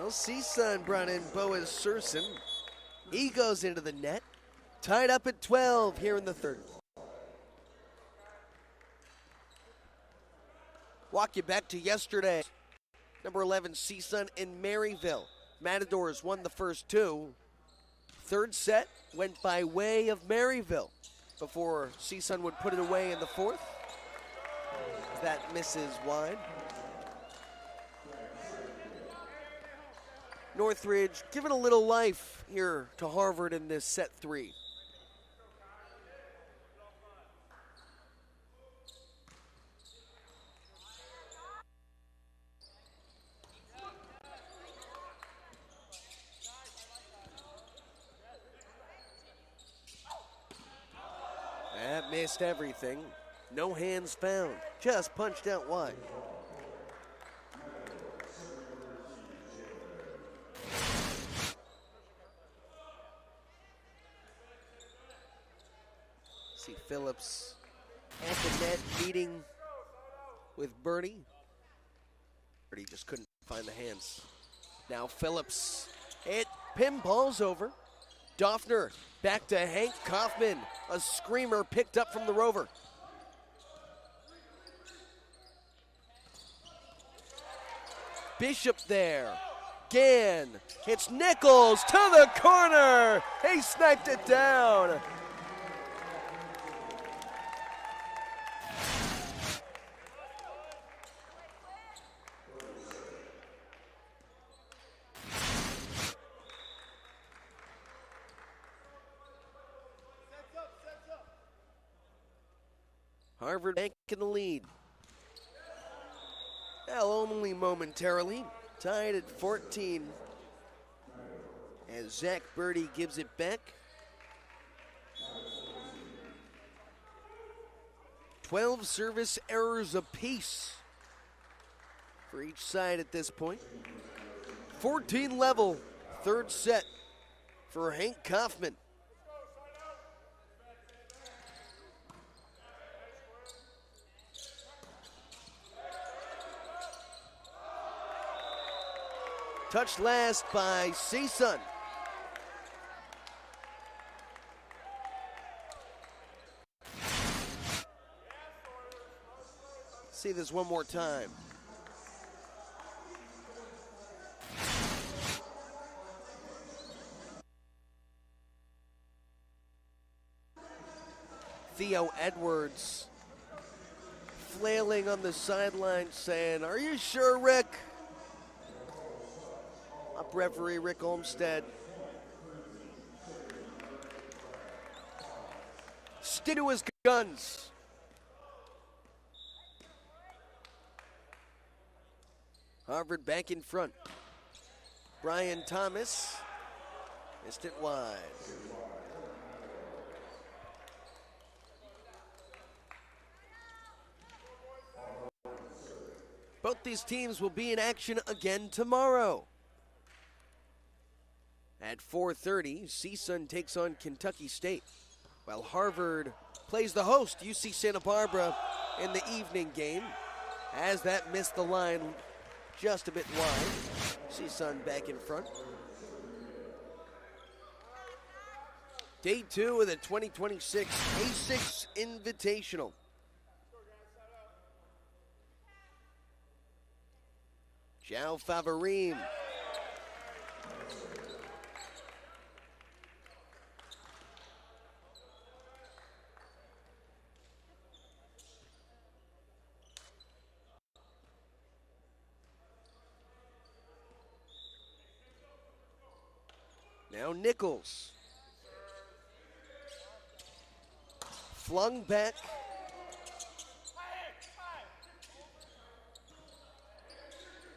CSUN brought in Boaz Surson. He goes into the net. Tied up at 12 here in the third. Walk you back to yesterday. Number 11, CSUN in Maryville. Matadors won the first 2. Third set went by way of Maryville before CSUN would put it away in the fourth. That misses wide. Northridge giving a little life here to Harvard in this set 3. That missed everything. No hands found. Just punched out wide. See Phillips at the net meeting with Birdie. Birdie just couldn't find the hands. Now Phillips, it pinballs over. Doffner back to Hank Kaufman. A screamer picked up from the Rover. Bishop there. Gann hits Nichols to the corner. He sniped it down. Harvard back in the lead. Well, only momentarily. Tied at 14. As Zach Birdie gives it back. 12 service errors apiece for each side at this point. 14 level, third set for Hank Kaufman. Touched last by CSUN. See this one more time. Theo Edwards flailing on the sideline saying, "Are you sure, Rick?" Up referee Rick Olmstead. Stick to his guns. Harvard back in front. Brian Thomas Missed it wide. Both these teams will be in action again tomorrow. At 4:30, CSUN takes on Kentucky State, while Harvard plays the host, UC Santa Barbara, in the evening game. As that missed the line just a bit wide. CSUN back in front. Day 2 of the 2026 A6 Invitational. João Favarim. Now Nichols. Flung back.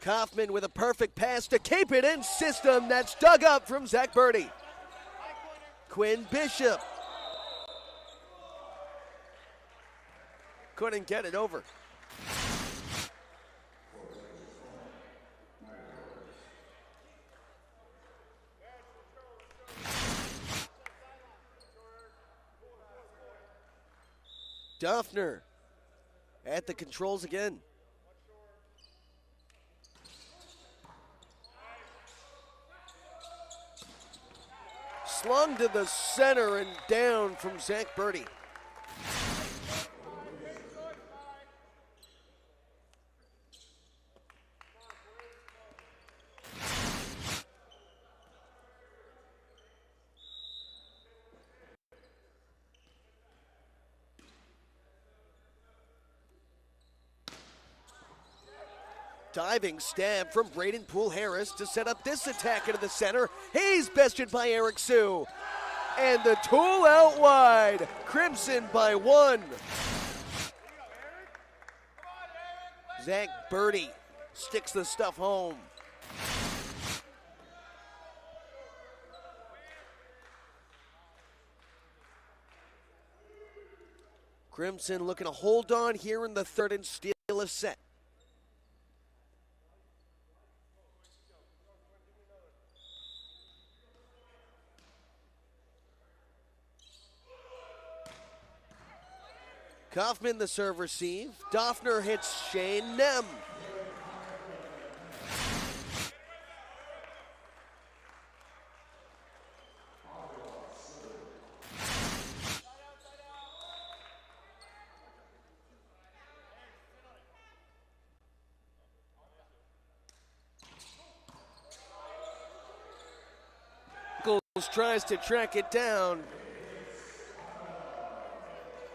Kaufman with a perfect pass to keep it in system. That's dug up from Zach Birdie. Quinn Bishop couldn't get it over. Duffner at the controls again. Slung to the center and down from Zach Birdie. Diving stab from Braden Poole Harris to set up this attack into the center. He's bested by Eric Sue. And the tool out wide. Crimson by 1. Zach Birdie sticks the stuff home. Crimson looking to hold on here in the third and steal a set. Kaufman the serve receive. Doffner hits Shane Nem. Nichols tries to track it down,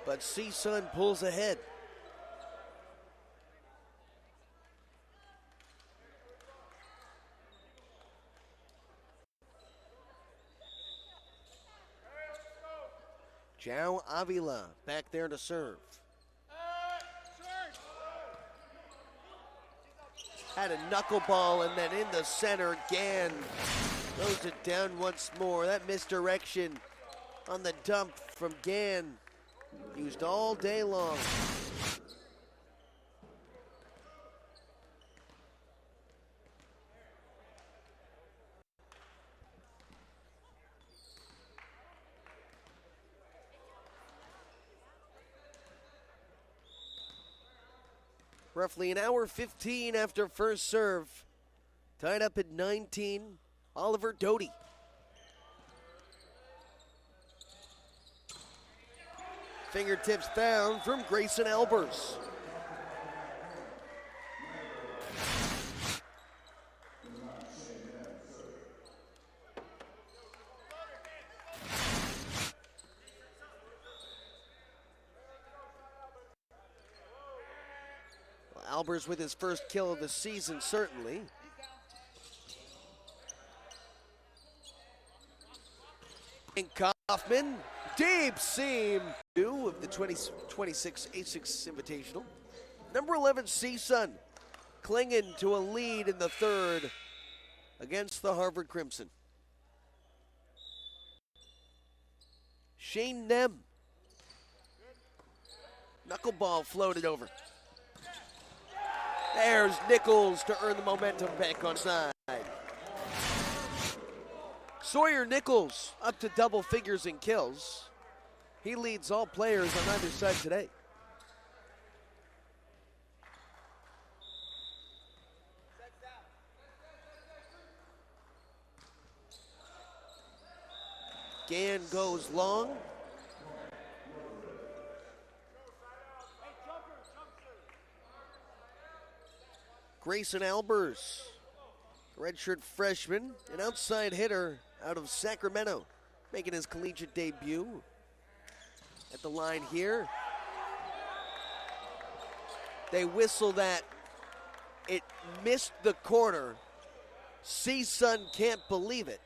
but CSUN pulls ahead. João Avila back there to serve. Had a knuckleball and then in the center again. Throws it down once more. That misdirection on the dump from Gann. Used all day long. Roughly an hour 15 after first serve. Tied up at 19, Oliver Doty. Fingertips down from Grayson Albers. Well, Albers with his first kill of the season, certainly. And Kaufman, deep seam. Of the 2026 A6 Invitational. Number 11, CSUN, clinging to a lead in the third against the Harvard Crimson. Shane Nem. Knuckleball floated over. There's Nichols to earn the momentum back on side. Sawyer Nichols up to double figures in kills. He leads all players on either side today. Gann goes long. Grayson Albers, redshirt freshman, an outside hitter out of Sacramento, making his collegiate debut. At the line here, they whistle that it missed the corner. C-Sun can't believe it.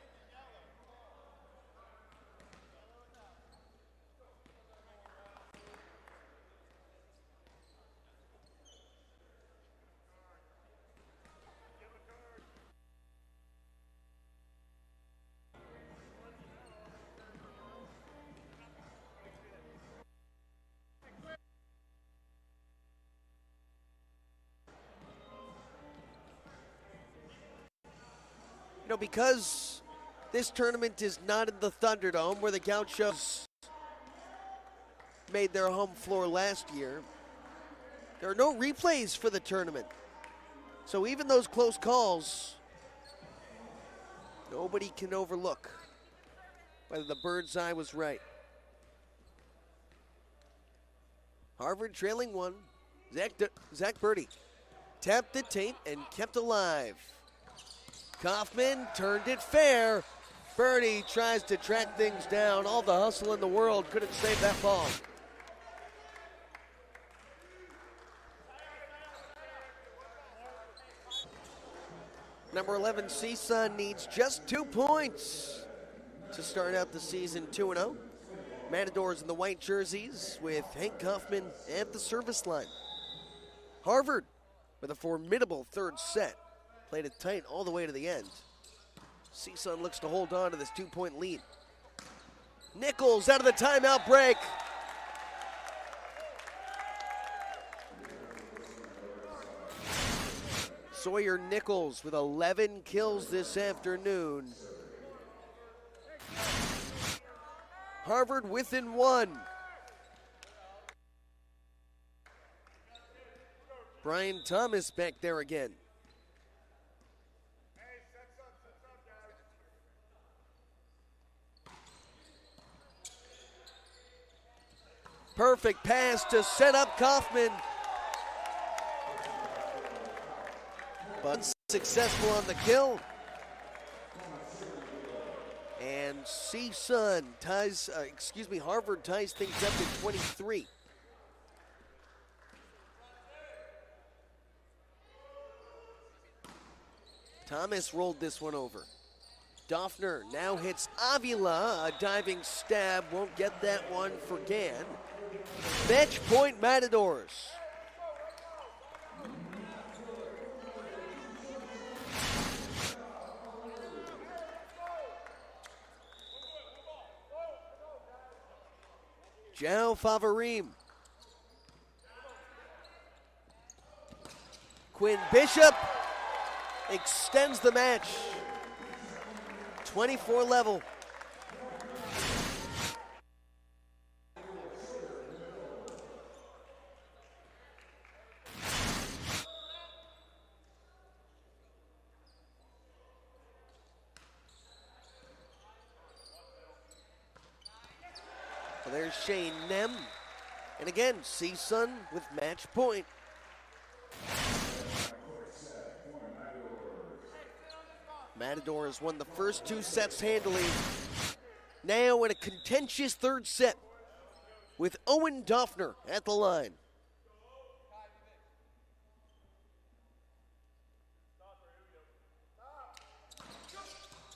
You know, because this tournament is not in the Thunderdome where the Gauchos made their home floor last year, there are no replays for the tournament. So even those close calls, nobody can overlook whether the bird's eye was right. Harvard trailing one. Zach Birdie tapped the tape and kept alive. Kaufman turned it fair. Birdie tries to track things down. All the hustle in the world couldn't save that ball. Number 11, C-Sun needs just 2 points to start out the season 2-0. Matadors in the white jerseys with Hank Kaufman at the service line. Harvard with a formidable third set. Played it tight all the way to the end. C-Sun looks to hold on to this 2-point lead. Nichols out of the timeout break. Sawyer Nichols with 11 kills this afternoon. Harvard within 1. Brian Thomas back there again. Perfect pass to set up Kaufman. But unsuccessful on the kill. And Harvard ties things up to 23. Thomas rolled this one over. Doffner now hits Avila. A diving stab won't get that one for Gann. Match point Matadors. Jao Favarim. Quinn Bishop extends the match. 24 level. Well, there's Shane Nem. And again, C-Sun with match point. Matadors won the first 2 sets handily. Now in a contentious third set with Owen Doffner at the line.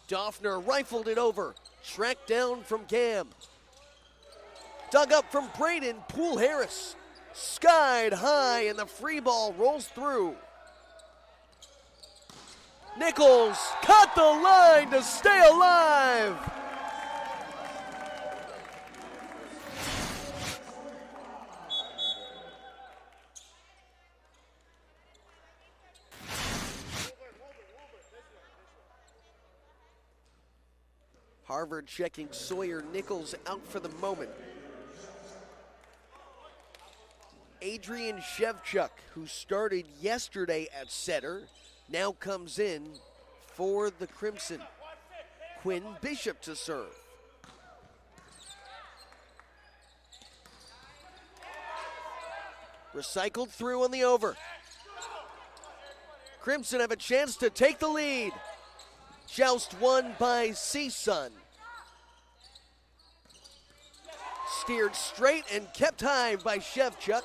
Doffner rifled it over, tracked down from Gam. Dug up from Braden Poole Harris. Skied high and the free ball rolls through. Nichols cut the line to stay alive. Harvard checking Sawyer Nichols out for the moment. Adrian Shevchuk, who started yesterday at setter, now comes in for the Crimson. Quinn Bishop to serve. Recycled through on the over. Crimson have a chance to take the lead. Joust won by CSUN. Steered straight and kept high by Shevchuk.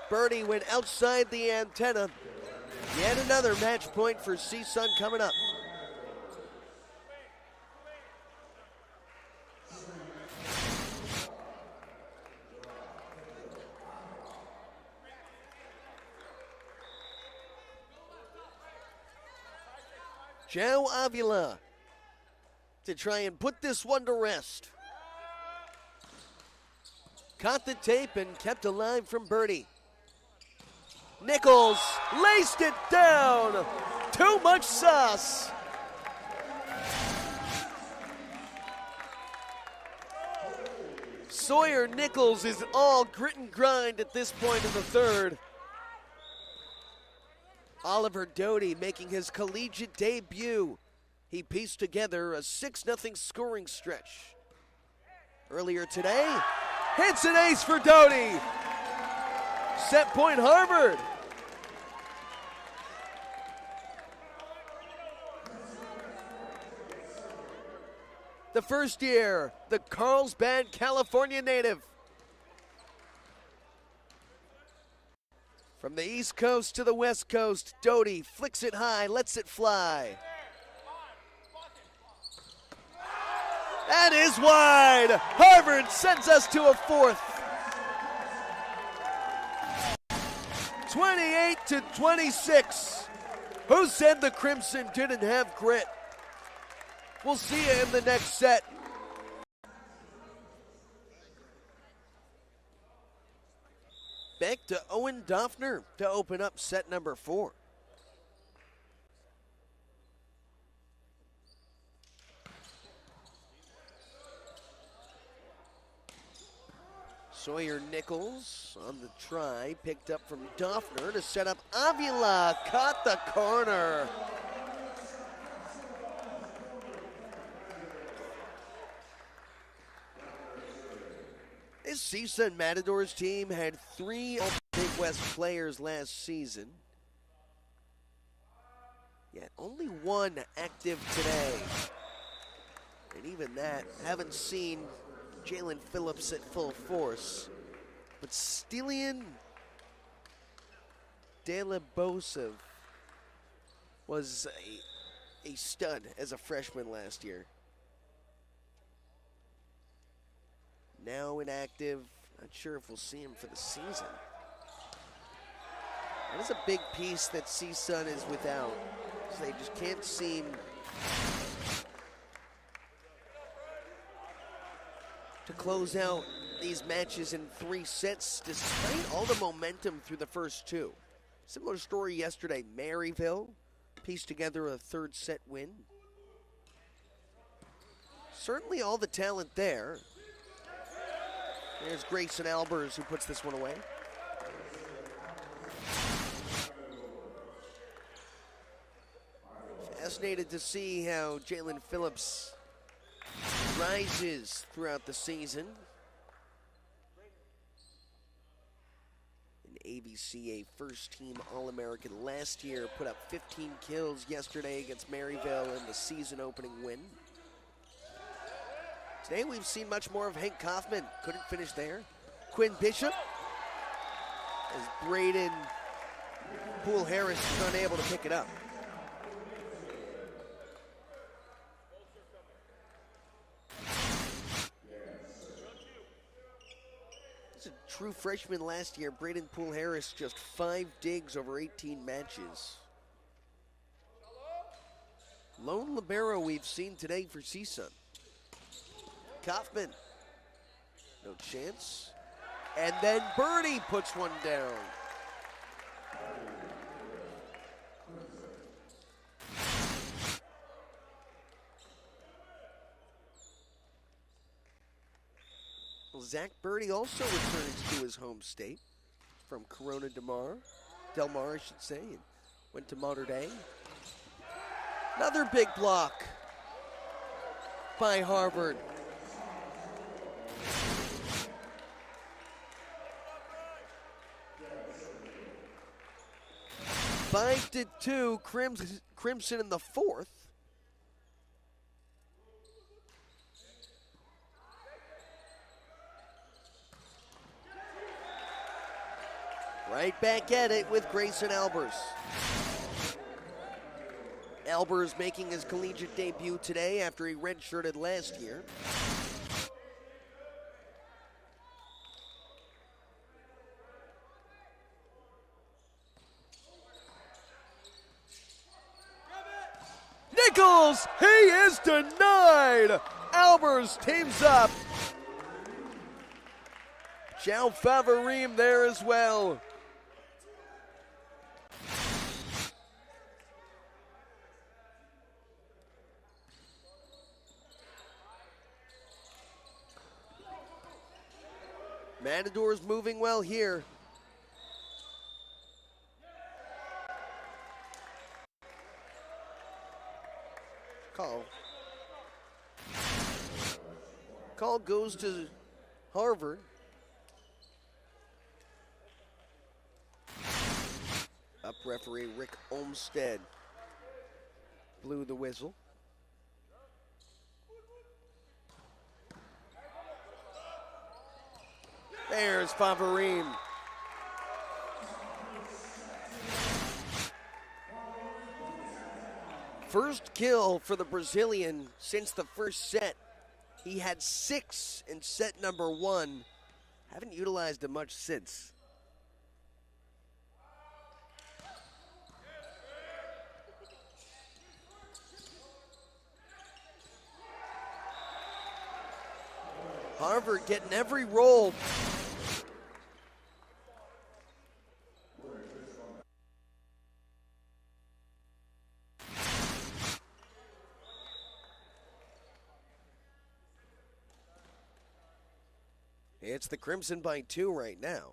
Birdie went outside the antenna. Yet another match point for CSUN coming up. Joe Avila to try and put this one to rest. Caught the tape and kept alive from birdie. Nichols laced it down. Too much sauce. Sawyer Nichols is all grit and grind at this point in the third. Oliver Doty making his collegiate debut. He pieced together a 6-0 scoring stretch. Earlier today, hits an ace for Doty. Set point Harvard. The first year, the Carlsbad, California native. From the East Coast to the West Coast, Doty flicks it high, lets it fly. That is wide. Harvard sends us to a fourth. 28-26. Who said the Crimson didn't have grit? We'll see you in the next set. Back to Owen Doffner to open up set number 4. Sawyer Nichols on the try, picked up from Doffner to set up Avila, caught the corner. This CSUN Matadors team had 3 Big West players last season, yet only 1 active today. And even that, haven't seen Jalen Phillips at full force. But Stilian Delebosev was a stud as a freshman last year. Now inactive, not sure if we'll see him for the season. That is a big piece that CSUN is without. So they just can't seem to close out these matches in 3 sets despite all the momentum through the first 2. Similar story yesterday. Maryville pieced together a 3rd set win. Certainly all the talent there. There's Grayson Albers who puts this one away. Fascinated to see how Jalen Phillips rises throughout the season. An AVCA first-team All-American last year, put up 15 kills yesterday against Maryville in the season-opening win. Today we've seen much more of Hank Kaufman. Couldn't finish there. Quinn Bishop, as Braden Poole Harris is unable to pick it up. This is a true freshman last year. Braden Poole Harris, just 5 digs over 18 matches. Lone libero we've seen today for CSUN. Kaufman, no chance. And then Birdie puts one down. Well, Zach Birdie also returns to his home state from Corona Del Mar, I should say, and went to Mater Dei. Another big block by Harvard. Five to 2, Crimson in the fourth. Right back at it with Grayson Albers. Albers making his collegiate debut today after he redshirted last year. Nichols, he is denied. Albers teams up. João Favarim there as well. Matadors moving well here. Call goes to Harvard. Up referee Rick Olmstead blew the whistle. There's Favarim. First kill for the Brazilian since the first set. He had 6 in set number 1. Haven't utilized it much since. Harvard getting every roll. It's the Crimson by 2 right now.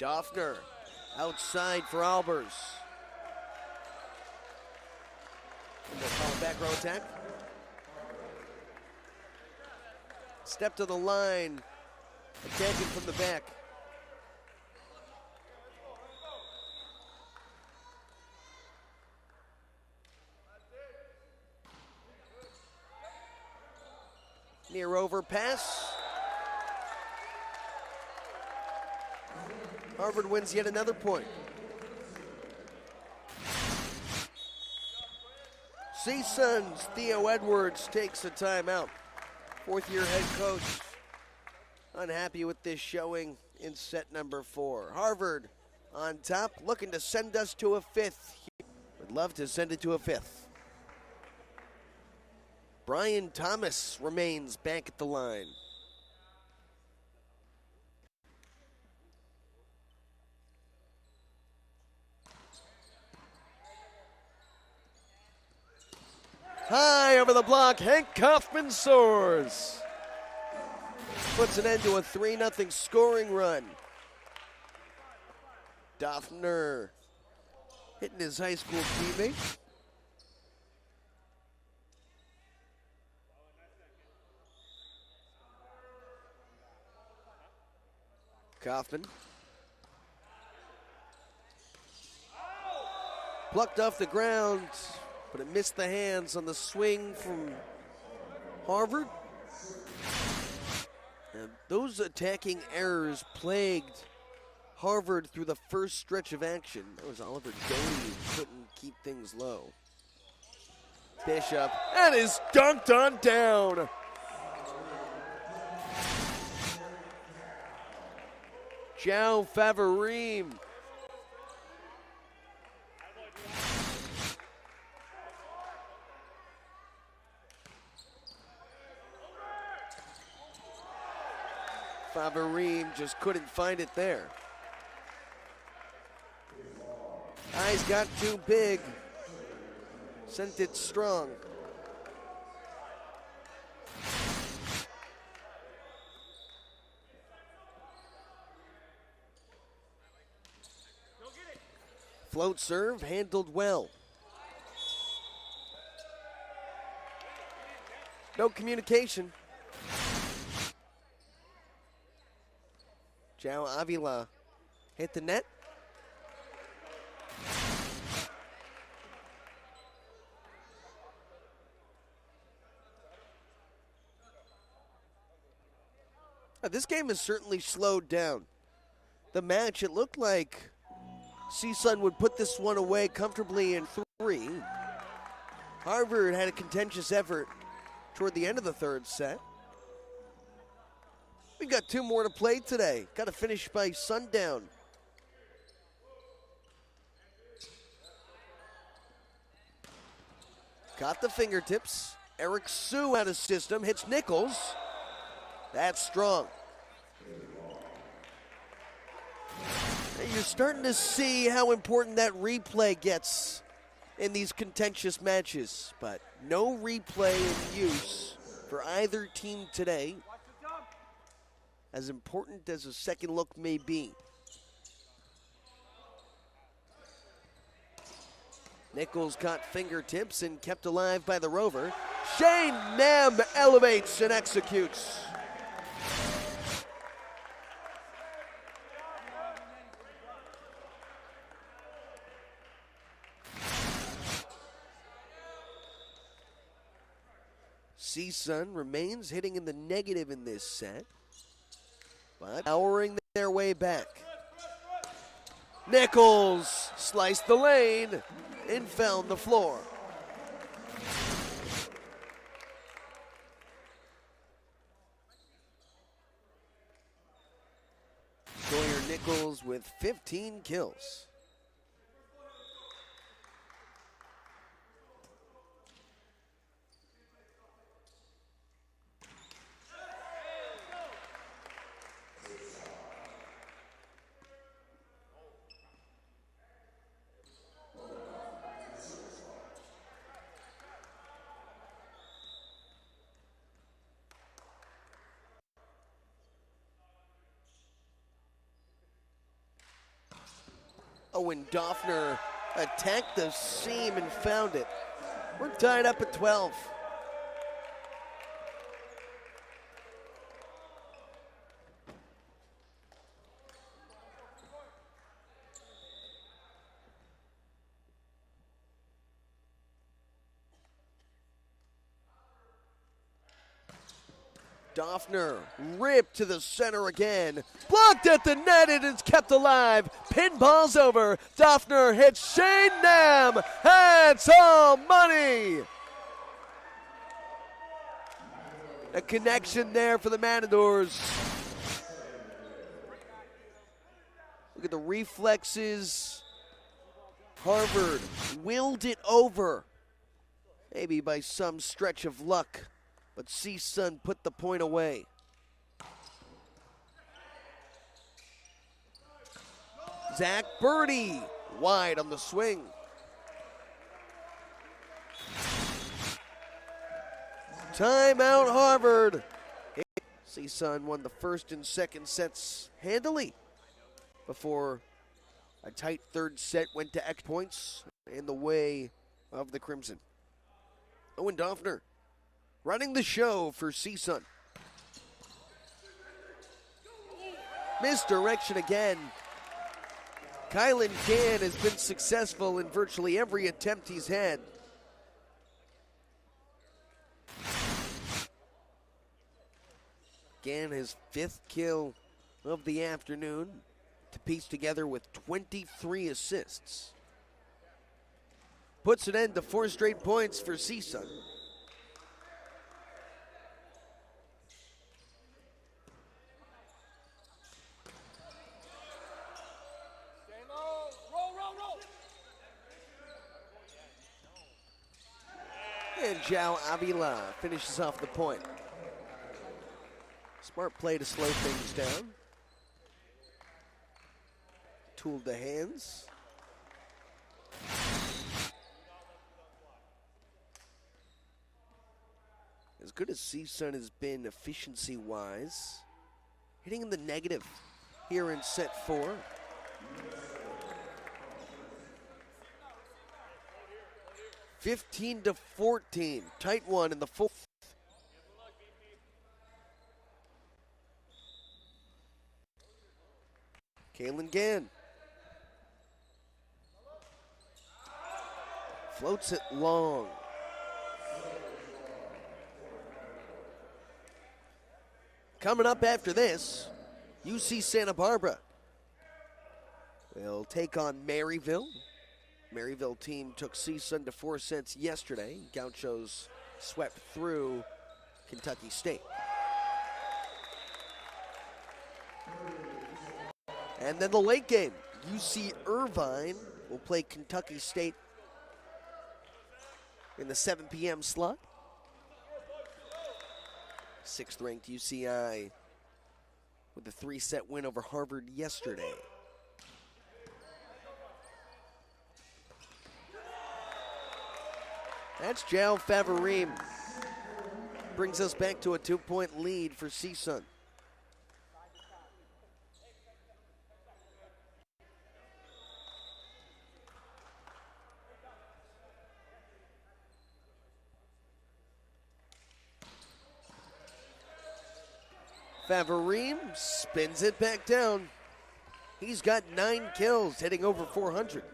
Doffner outside for Albers. And they'll call a back row attack. Step to the line, attacking from the back. Near overpass. Harvard wins yet another point. CSUN's Theo Edwards takes a timeout. Fourth-year head coach unhappy with this showing in set number 4. Harvard on top, looking to send us to a 5th. Would love to send it to a 5th. Brian Thomas remains back at the line. High over the block, Hank Kaufman soars. Puts an end to a 3-0 scoring run. Doffner hitting his high school teammate. Kaufman. Plucked off the ground, but it missed the hands on the swing from Harvard. And those attacking errors plagued Harvard through the first stretch of action. That was Oliver Doty who couldn't keep things low. Bishop, and is dunked on down. João Favarim. Favarim just couldn't find it there. Eyes got too big. Sent it strong. Float serve handled well. No communication. João Avila hit the net. This game has certainly slowed down. The match, it looked like CSUN would put this one away comfortably in 3. Harvard had a contentious effort toward the end of the third set. We got 2 more to play today. Got to finish by sundown. Got the fingertips. Eric Sue out of system, hits Nichols. That's strong. You're starting to see how important that replay gets in these contentious matches, but no replay in use for either team today, as important as a second look may be. Nichols got fingertips and kept alive by the Rover. Shane Nem elevates and executes. CSUN remains hitting in the negative in this set, but powering their way back. Nichols sliced the lane and found the floor. Sawyer Nichols with 15 kills. Owen Doffner attacked the seam and found it. We're tied up at 12. Doffner ripped to the center again. Blocked at the net, and it's kept alive. Pinball's over. Doffner hits Shane Nem. That's all money. A connection there for the Matadors. Look at the reflexes. Harvard willed it over. Maybe by some stretch of luck. But CSUN put the point away. Zach Birdie wide on the swing. Timeout Harvard. CSUN won the first and second sets handily before a tight third set went to extra points in the way of the Crimson. Owen Doffner running the show for CSUN. Misdirection again. Kylan Gann has been successful in virtually every attempt he's had. Gann his 5th kill of the afternoon to piece together with 23 assists. Puts an end to 4 straight points for CSUN. And João Avila finishes off the point. Smart play to slow things down. Tooled the hands. As good as CSUN has been efficiency-wise, hitting in the negative here in set 4. 15-14. Tight one in the fourth. Kaylin Gann floats it long. Coming up after this, UC Santa Barbara will take on Maryville. Maryville team took CSUN to 4 sets yesterday. Gauchos swept through Kentucky State. And then the late game, UC Irvine will play Kentucky State in the 7 p.m. slot. 6th-ranked UCI with a 3-set win over Harvard yesterday. That's Jao Favarim. Brings us back to a 2-point lead for CSUN. Favarim spins it back down. He's got 9 kills, hitting over 400.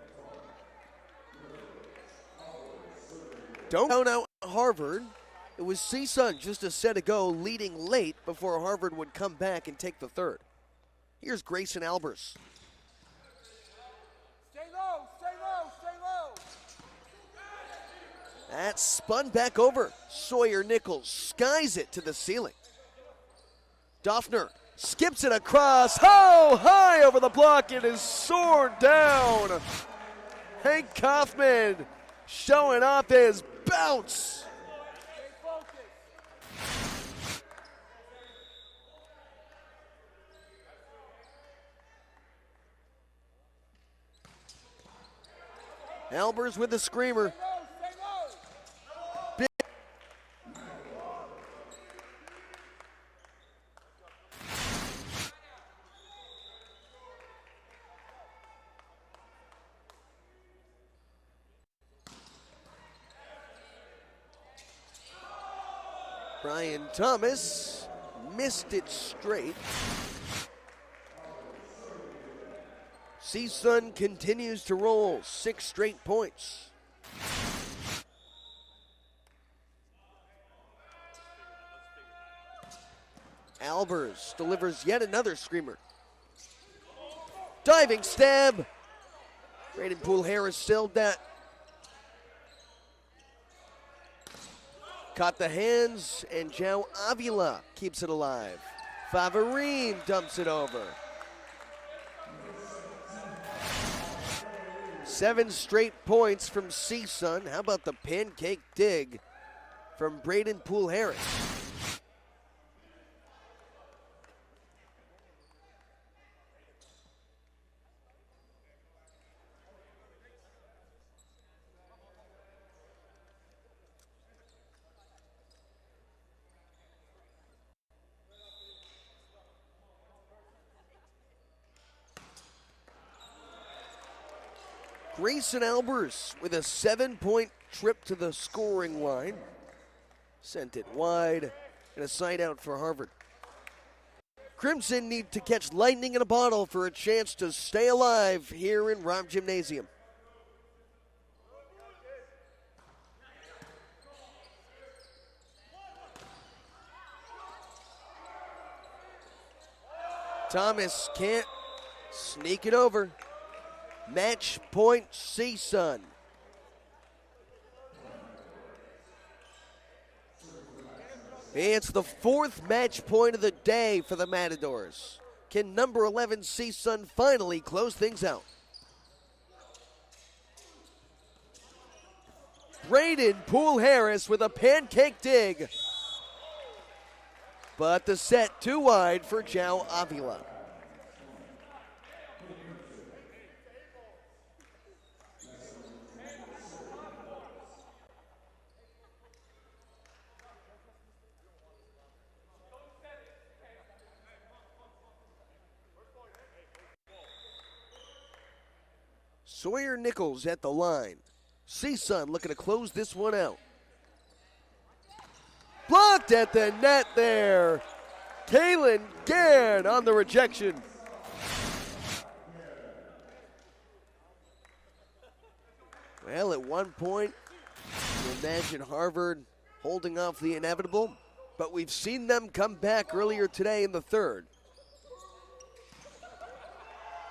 Don't count out Harvard. It was CSUN just a set ago, leading late before Harvard would come back and take the third. Here's Grayson Albers. Stay low, stay low, stay low. That's spun back over. Sawyer Nichols skies it to the ceiling. Doffner skips it across. Oh, high over the block. It is soared down. Hank Kaufman showing off his bounce. Stay focused. Albers with the screamer. Stay low, stay low. Brian Thomas missed it straight. CSUN continues to roll, 6 straight points. Albers delivers yet another screamer. Diving stab. Braden Poole Harris sailed that. Caught the hands, and João Avila keeps it alive. Favarim dumps it over. 7 straight points from CSUN. How about the pancake dig from Braden Poole Harris? Grayson Albers with a 7-point trip to the scoring line. Sent it wide and a side out for Harvard. Crimson need to catch lightning in a bottle for a chance to stay alive here in Robb Gymnasium. Thomas can't sneak it over. Match point CSUN. It's the 4th match point of the day for the Matadors. Can number 11 CSUN finally close things out? Braden Poole Harris with a pancake dig. But the set too wide for João Avila. Sawyer Nichols at the line. CSUN looking to close this one out. Blocked at the net there. Kaylin Gann on the rejection. Well, at one point, you imagine Harvard holding off the inevitable, but we've seen them come back earlier today in the third.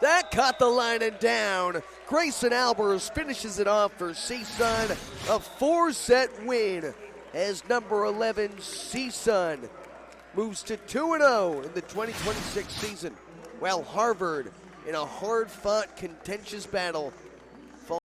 That caught the line and down. Grayson Albers finishes it off for CSUN. A 4-set win as number 11 CSUN moves to 2-0 in the 2026 season, while Harvard, in a hard-fought, contentious battle,